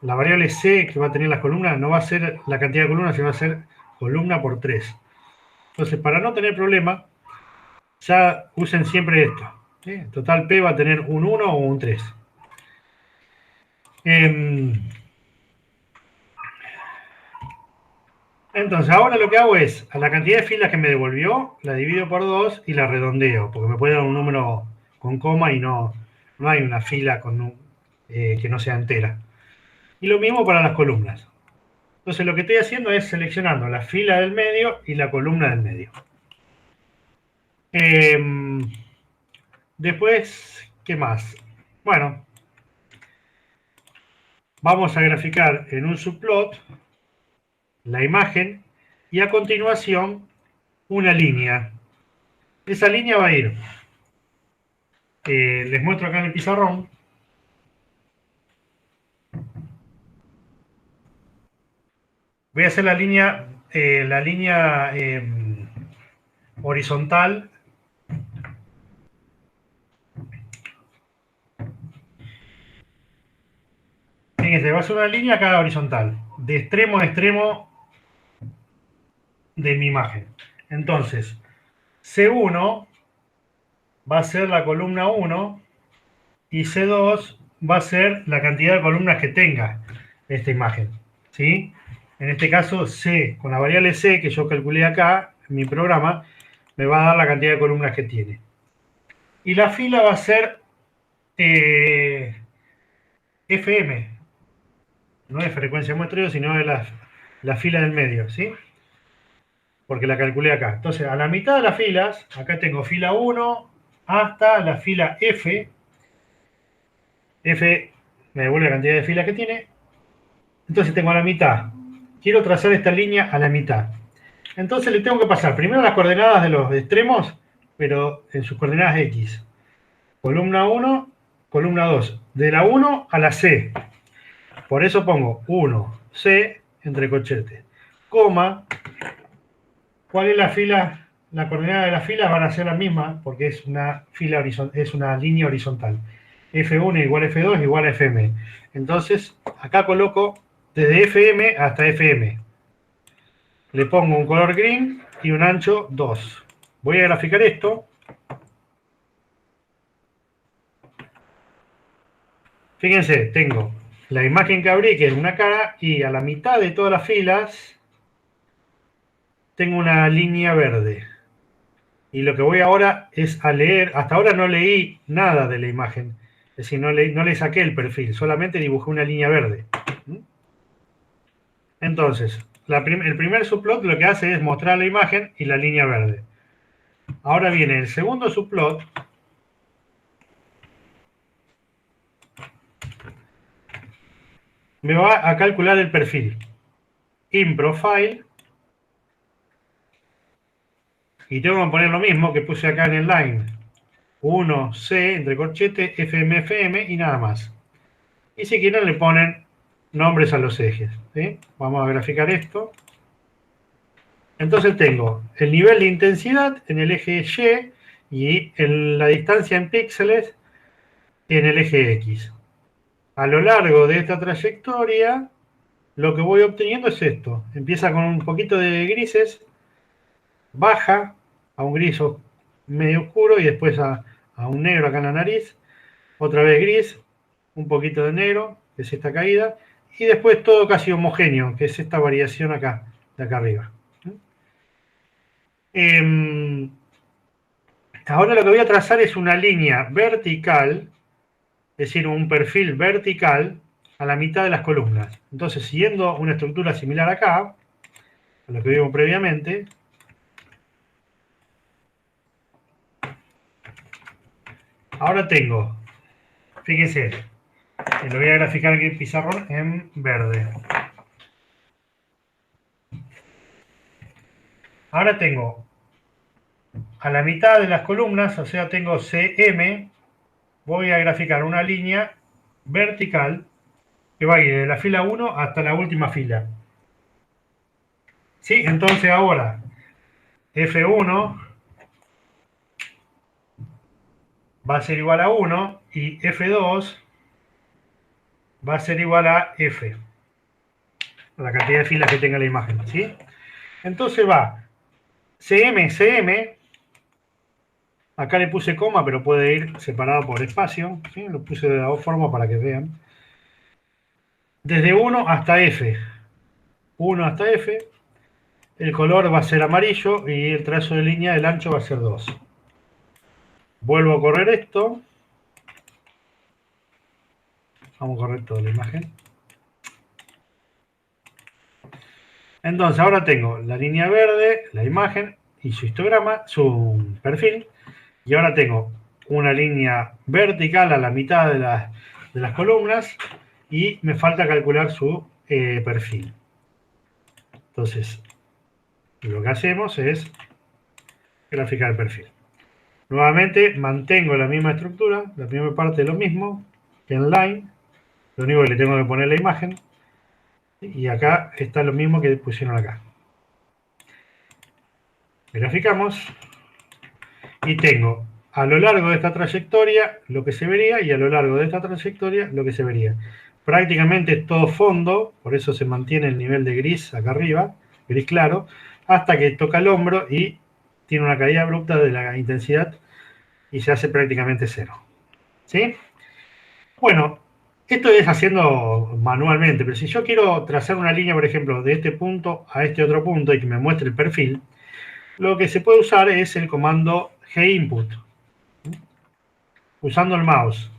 la variable C que va a tener las columnas, no va a ser la cantidad de columnas, sino va a ser columna por 3. Entonces, para no tener problema, ya usen siempre esto. ¿Sí? Total P va a tener un 1 o un 3. Entonces, ahora lo que hago es, a la cantidad de filas que me devolvió, la divido por 2 y la redondeo, porque me puede dar un número con coma y no hay una fila que no sea entera. Y lo mismo para las columnas. Entonces, lo que estoy haciendo es seleccionando la fila del medio y la columna del medio. Después, ¿qué más? Bueno, vamos a graficar en un subplot la imagen y a continuación una línea. Esa línea va a ir, les muestro acá en el pizarrón, voy a hacer la línea horizontal. Fíjense, va a ser una línea acá horizontal, de extremo a extremo de mi imagen. Entonces, C1 va a ser la columna 1 y C2 va a ser la cantidad de columnas que tenga esta imagen. ¿Sí? En este caso, C, con la variable C que yo calculé acá en mi programa, me va a dar la cantidad de columnas que tiene. Y la fila va a ser FM, no es frecuencia muestreo, sino de la fila del medio, ¿sí? Porque la calculé acá. Entonces, a la mitad de las filas, acá tengo fila 1 hasta la fila F. F me devuelve la cantidad de filas que tiene. Entonces tengo a la mitad. Quiero trazar esta línea a la mitad. Entonces le tengo que pasar primero las coordenadas de los extremos, pero en sus coordenadas X. Columna 1, columna 2. De la 1 a la C. Por eso pongo 1, C, entre corchetes. Coma. ¿Cuál es la fila? La coordenada de las filas van a ser las mismas porque es una fila es una línea horizontal. F1 igual a F2 igual a FM. Entonces, acá coloco desde FM hasta FM. Le pongo un color green y un ancho 2. Voy a graficar esto. Fíjense, tengo la imagen que abrí, que es una cara, y a la mitad de todas las filas tengo una línea verde. Y lo que voy ahora es a leer, hasta ahora no leí nada de la imagen, es decir, no le saqué el perfil, solamente dibujé una línea verde. Entonces, el primer subplot lo que hace es mostrar la imagen y la línea verde. Ahora viene el segundo subplot, me va a calcular el perfil. In profile, y tengo que poner lo mismo que puse acá en el line. 1C, entre corchetes, FM y nada más. Y si quieren le ponen nombres a los ejes. ¿Sí? Vamos a graficar esto. Entonces tengo el nivel de intensidad en el eje Y y la distancia en píxeles en el eje X. A lo largo de esta trayectoria, lo que voy obteniendo es esto. Empieza con un poquito de grises, baja a un gris medio oscuro y después a un negro acá en la nariz, otra vez gris, un poquito de negro, que es esta caída, y después todo casi homogéneo, que es esta variación acá, de acá arriba. Ahora lo que voy a trazar es una línea vertical, es decir, un perfil vertical a la mitad de las columnas. Entonces, siguiendo una estructura similar acá, a lo que vimos previamente, ahora tengo, fíjense, lo voy a graficar aquí en pizarrón en verde. Ahora tengo a la mitad de las columnas, o sea, tengo CM, voy a graficar una línea vertical que va a ir de la fila 1 hasta la última fila. ¿Sí? Entonces ahora F1 va a ser igual a 1 y F2 va a ser igual a F, la cantidad de filas que tenga la imagen. ¿Sí? Entonces va CM, CM, acá le puse coma, pero puede ir separado por espacio. ¿Sí? Lo puse de dos formas para que vean. Desde 1 hasta F. 1 hasta F. El color va a ser amarillo y el trazo de línea del ancho va a ser 2. Vuelvo a correr esto. Vamos a correr toda la imagen. Entonces ahora tengo la línea verde, la imagen y su histograma, su perfil. Y ahora tengo una línea vertical a la mitad de las columnas y me falta calcular su perfil. Entonces, lo que hacemos es graficar el perfil. Nuevamente mantengo la misma estructura, la primera parte de lo mismo que en line. Lo único que le tengo que poner la imagen. Y acá está lo mismo que pusieron acá. Graficamos y tengo a lo largo de esta trayectoria lo que se vería y a lo largo de esta trayectoria lo que se vería. Prácticamente todo fondo, por eso se mantiene el nivel de gris acá arriba, gris claro, hasta que toca el hombro y tiene una caída abrupta de la intensidad y se hace prácticamente cero. ¿Sí? Bueno, esto es haciendo manualmente, pero si yo quiero trazar una línea, por ejemplo, de este punto a este otro punto y que me muestre el perfil, lo que se puede usar es el comandoginput, usando el mouse.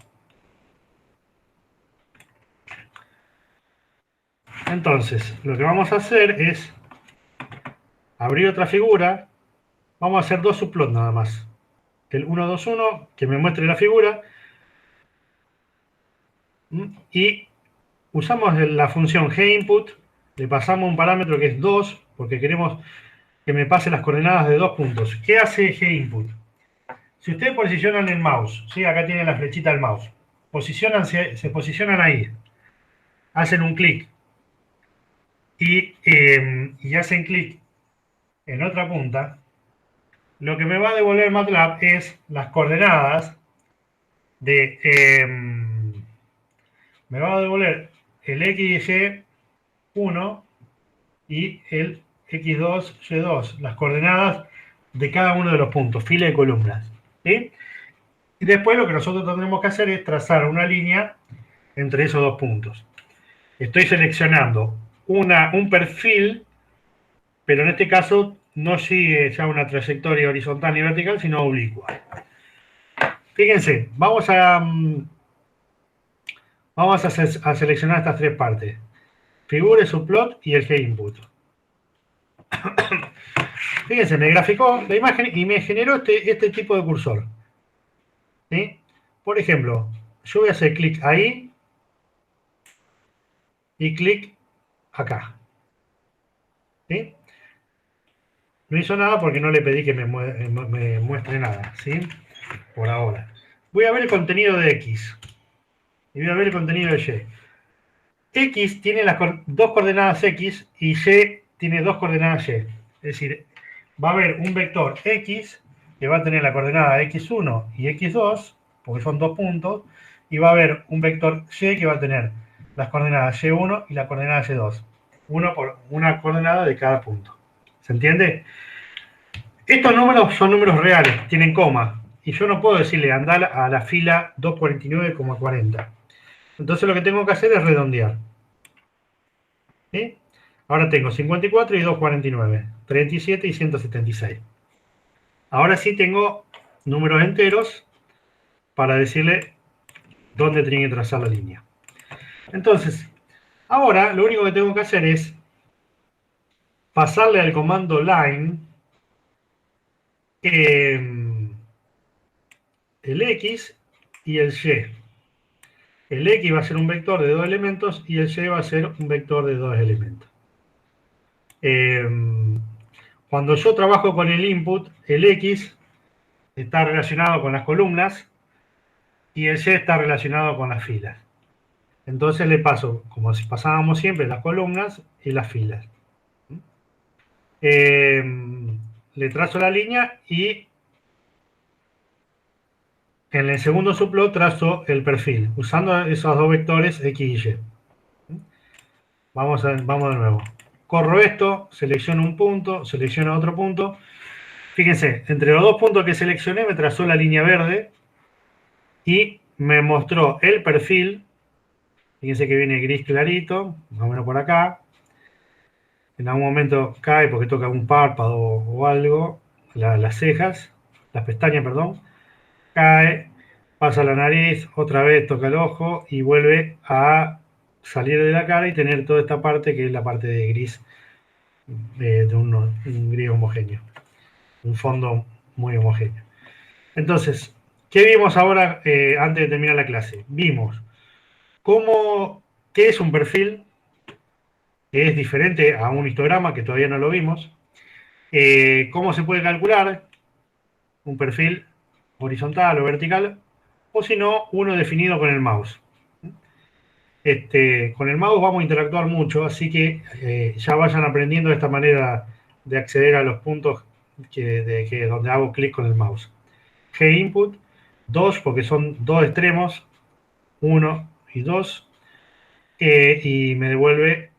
Entonces, lo que vamos a hacer es abrir otra figura. Vamos a hacer dos subplots nada más. El 121, que me muestre la figura. Y usamos la funciónginput. Le pasamos un parámetro que es 2, porque queremos que me pase las coordenadas de dos puntos. ¿Qué haceginput? Si ustedes posicionan el mouse, ¿sí? Acá tienen la flechita del mouse. Se posicionan ahí. Hacen un clic. Y hacen clic en otra punta. Lo que me va a devolver MATLAB es las coordenadas de... me va a devolver el XY1 y el X2, Y2, las coordenadas de cada uno de los puntos, fila de columnas. ¿Sí? Y después lo que nosotros tendremos que hacer es trazar una línea entre esos dos puntos. Estoy seleccionando un perfil, pero en este caso no sigue ya una trayectoria horizontal ni vertical, sino oblicua. Fíjense, vamos a seleccionar estas tres partes. Figure, subplot y el G-input. Fíjense, me graficó la imagen y me generó este tipo de cursor. ¿Sí? Por ejemplo, yo voy a hacer clic ahí y clic acá. ¿Sí? No hizo nada porque no le pedí que me muestre nada. ¿Sí? Por ahora. Voy a ver el contenido de X. Y voy a ver el contenido de Y. X tiene las dos coordenadas X y Y tiene dos coordenadas Y. Es decir, va a haber un vector X que va a tener la coordenada X1 y X2, porque son dos puntos, y va a haber un vector Y que va a tener las coordenadas Y1 y la coordenada Y2. Uno por una coordenada de cada punto. ¿Se entiende? Estos números son números reales, tienen coma. Y yo no puedo decirle andar a la fila 249,40. Entonces lo que tengo que hacer es redondear. ¿Sí? Ahora tengo 54 y 249, 37 y 176. Ahora sí tengo números enteros para decirle dónde tiene que trazar la línea. Entonces, ahora lo único que tengo que hacer es pasarle al comando line el X y el Y. El X va a ser un vector de dos elementos y el Y va a ser un vector de dos elementos. Cuando yo trabajo con el input, el X está relacionado con las columnas y el Y está relacionado con las filas. Entonces le paso, como si pasábamos siempre, las columnas y las filas. Le trazo la línea y en el segundo subplot trazo el perfil, usando esos dos vectores X y Y. Vamos de nuevo. Corro esto, selecciono un punto, selecciono otro punto. Fíjense, entre los dos puntos que seleccioné me trazó la línea verde y me mostró el perfil. Fíjense que viene gris clarito, más o menos por acá. En algún momento cae porque toca un párpado o algo, las cejas, las pestañas, perdón. Cae, pasa la nariz, otra vez toca el ojo y vuelve a salir de la cara y tener toda esta parte que es la parte de gris, de un gris homogéneo, un fondo muy homogéneo. Entonces, ¿qué vimos ahora antes de terminar la clase? Vimos qué es un perfil, que es diferente a un histograma, que todavía no lo vimos. Cómo se puede calcular un perfil horizontal o vertical, o si no, uno definido con el mouse. Con el mouse vamos a interactuar mucho, así que ya vayan aprendiendo de esta manera de acceder a los puntos donde hago clic con el mouse. G input, 2 porque son dos extremos, 1 y 2, y me devuelve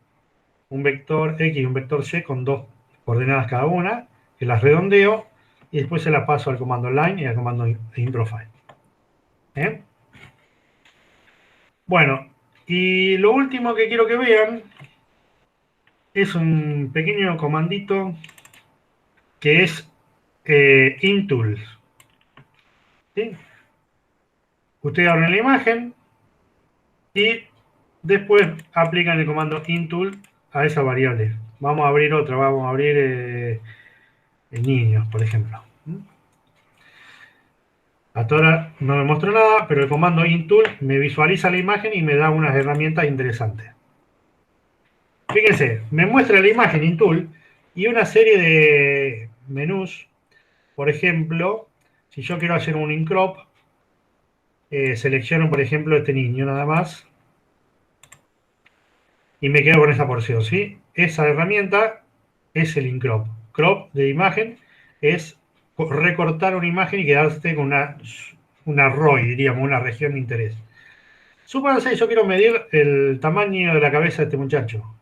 un vector X y un vector Y con dos coordenadas cada una, que las redondeo y después se las paso al comando line y al comando inprofile. Bueno, y lo último que quiero que vean es un pequeño comandito que es intools. ¿Sí? Ustedes abren la imagen y después aplican el comando intool a esa variable. Vamos a abrir otra, vamos a abrir niños, por ejemplo. Hasta ahora no me mostró nada, pero el comando intool me visualiza la imagen y me da unas herramientas interesantes. Fíjense, me muestra la imagen intool y una serie de menús. Por ejemplo, si yo quiero hacer un incrop, selecciono, por ejemplo, este niño nada más y me quedo con esa porción, ¿sí? Esa herramienta es el incrop. Crop de imagen es recortar una imagen y quedarse con una ROI, diríamos, una región de interés. Supónganse, yo quiero medir el tamaño de la cabeza de este muchacho.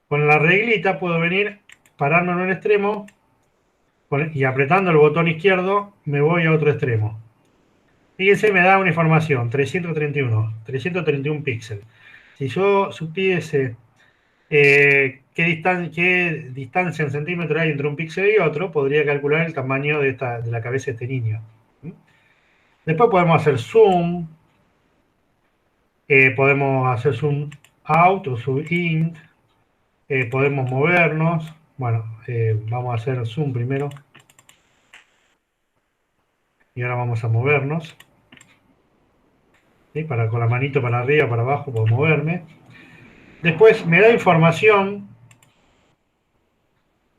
Con la reglita puedo venir, pararme en un extremo y apretando el botón izquierdo me voy a otro extremo. Fíjense, me da una información, 331 píxeles. Si yo supiese qué distancia en centímetros hay entre un píxel y otro, podría calcular el tamaño de la cabeza de este niño. Después podemos hacer zoom, podemos hacer zoom out o zoom in, podemos movernos. Bueno, vamos a hacer zoom primero. Y ahora vamos a movernos. ¿Sí? Con la manito para arriba, para abajo, puedo moverme. Después me da información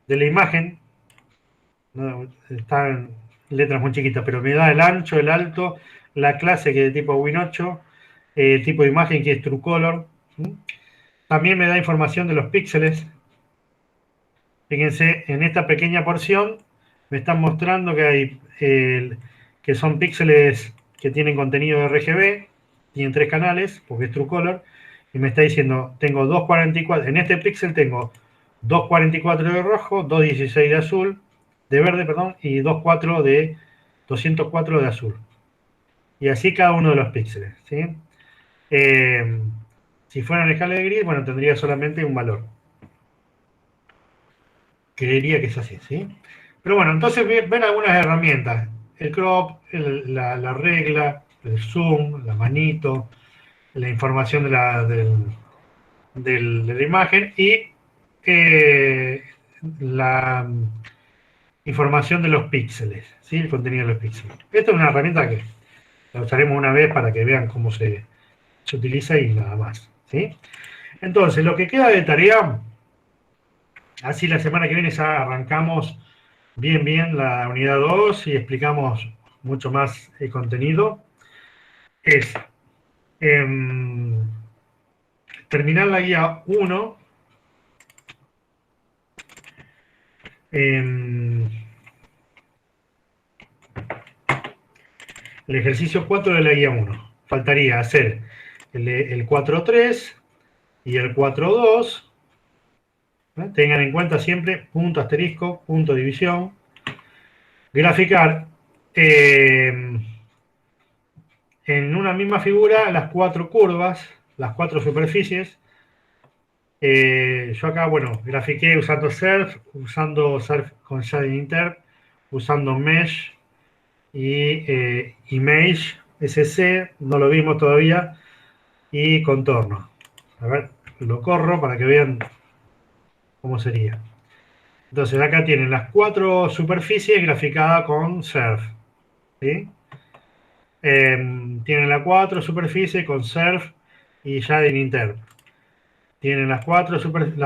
de la imagen. No, están letras muy chiquitas, pero me da el ancho, el alto, la clase que es de tipo Win8, el tipo de imagen que es TrueColor. También me da información de los píxeles. Fíjense, en esta pequeña porción me están mostrando que hay que son píxeles que tienen contenido de RGB, tienen 3 canales, porque es TrueColor, y me está diciendo, tengo 244, en este píxel tengo 244 de rojo, 216 de azul, de verde, perdón, y 204 de azul. Y así cada uno de los píxeles, ¿sí? Si fuera en escala de gris, bueno, tendría solamente un valor. Creería que es así, ¿sí? Pero bueno, entonces ven algunas herramientas. El crop, la regla, el zoom, la manito, la información de la imagen y la información de los píxeles, ¿sí? El contenido de los píxeles. Esta es una herramienta que la usaremos una vez para que vean cómo se utiliza y nada más, ¿sí? Entonces, lo que queda de tarea Así la semana que viene ya arrancamos bien la unidad 2 y explicamos mucho más el contenido. Es em, terminar la guía 1. em, el ejercicio 4 de la guía 1. Faltaría hacer el 4.3 y el 4.2. Tengan en cuenta siempre punto asterisco, punto división. Graficar en una misma figura las cuatro curvas, las cuatro superficies. Yo acá, bueno, grafiqué usando Surf con Shading Interp, usando Mesh y Image SC, no lo vimos todavía, y contorno. A ver, lo corro para que vean cómo sería. Entonces acá tienen las cuatro superficies graficadas con Surf, ¿sí? Tienen las cuatro superficies con Surf y Shading Interp. Tienen las cuatro superficies,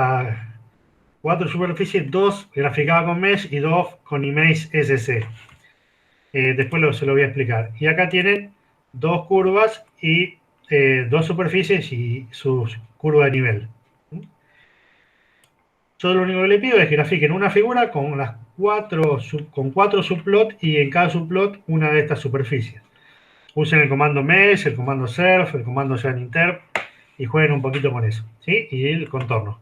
dos graficadas con Mesh y dos con Image SC. Después se lo voy a explicar. Y acá tienen dos curvas y dos superficies y sus curvas de nivel. Yo lo único que le pido es que grafiquen una figura con con cuatro subplots y en cada subplot una de estas superficies. Usen el comando Mesh, el comando Surf, el comando JoinInterp y jueguen un poquito con eso, ¿sí? Y el contorno.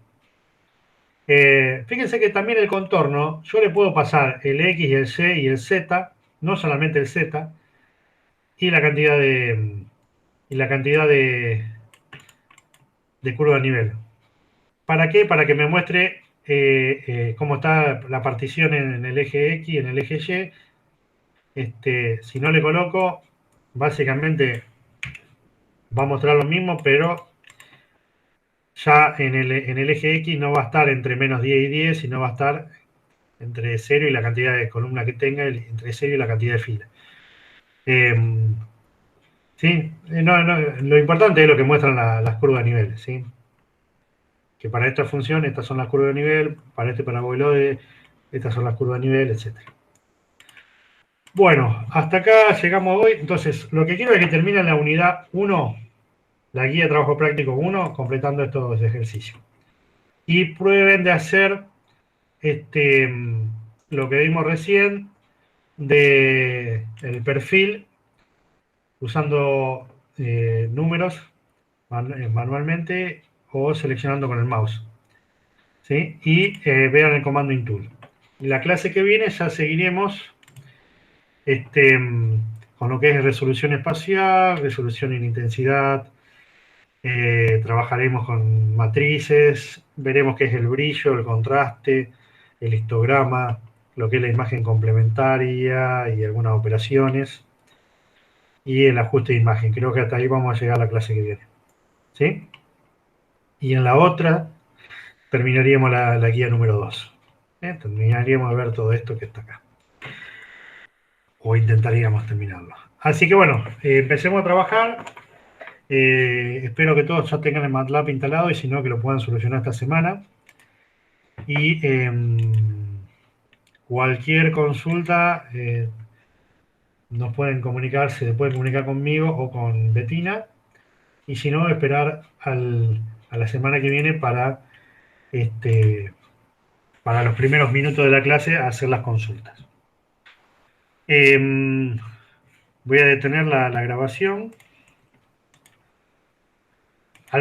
Fíjense que también el contorno, yo le puedo pasar el X y el Y y el Z, no solamente el Z, y la cantidad de curva de nivel. ¿Para qué? Para que me muestre cómo está la partición en el eje X y en el eje Y. Si no le coloco, básicamente va a mostrar lo mismo, pero ya en el eje X no va a estar entre menos 10 y 10, sino va a estar entre 0 y la cantidad de columna que tenga, entre 0 y la cantidad de fila. Sí, lo importante es lo que muestran las curvas de nivel, ¿sí? Que para esta función, estas son las curvas de nivel, para este paraboloide, estas son las curvas de nivel, etc. Bueno, hasta acá llegamos hoy. Entonces, lo que quiero es que terminen la unidad 1, la guía de trabajo práctico 1, completando estos ejercicios. Y prueben de hacer lo que vimos recién de el perfil usando números manualmente o seleccionando con el mouse. ¿Sí? Y vean el comando intool. La clase que viene ya seguiremos con lo que es resolución espacial, resolución en intensidad, trabajaremos con matrices, veremos qué es el brillo, el contraste, el histograma, lo que es la imagen complementaria y algunas operaciones, y el ajuste de imagen. Creo que hasta ahí vamos a llegar a la clase que viene. ¿Sí? Y en la otra terminaríamos la guía número 2. Terminaríamos de ver todo esto que está acá. O intentaríamos terminarlo. Así que bueno, empecemos a trabajar. Espero que todos ya tengan el MATLAB instalado y si no, que lo puedan solucionar esta semana. Y cualquier consulta nos pueden comunicar, se pueden comunicar conmigo o con Betina. Y si no, esperar a la semana que viene para los primeros minutos de la clase hacer las consultas. Voy a detener la grabación.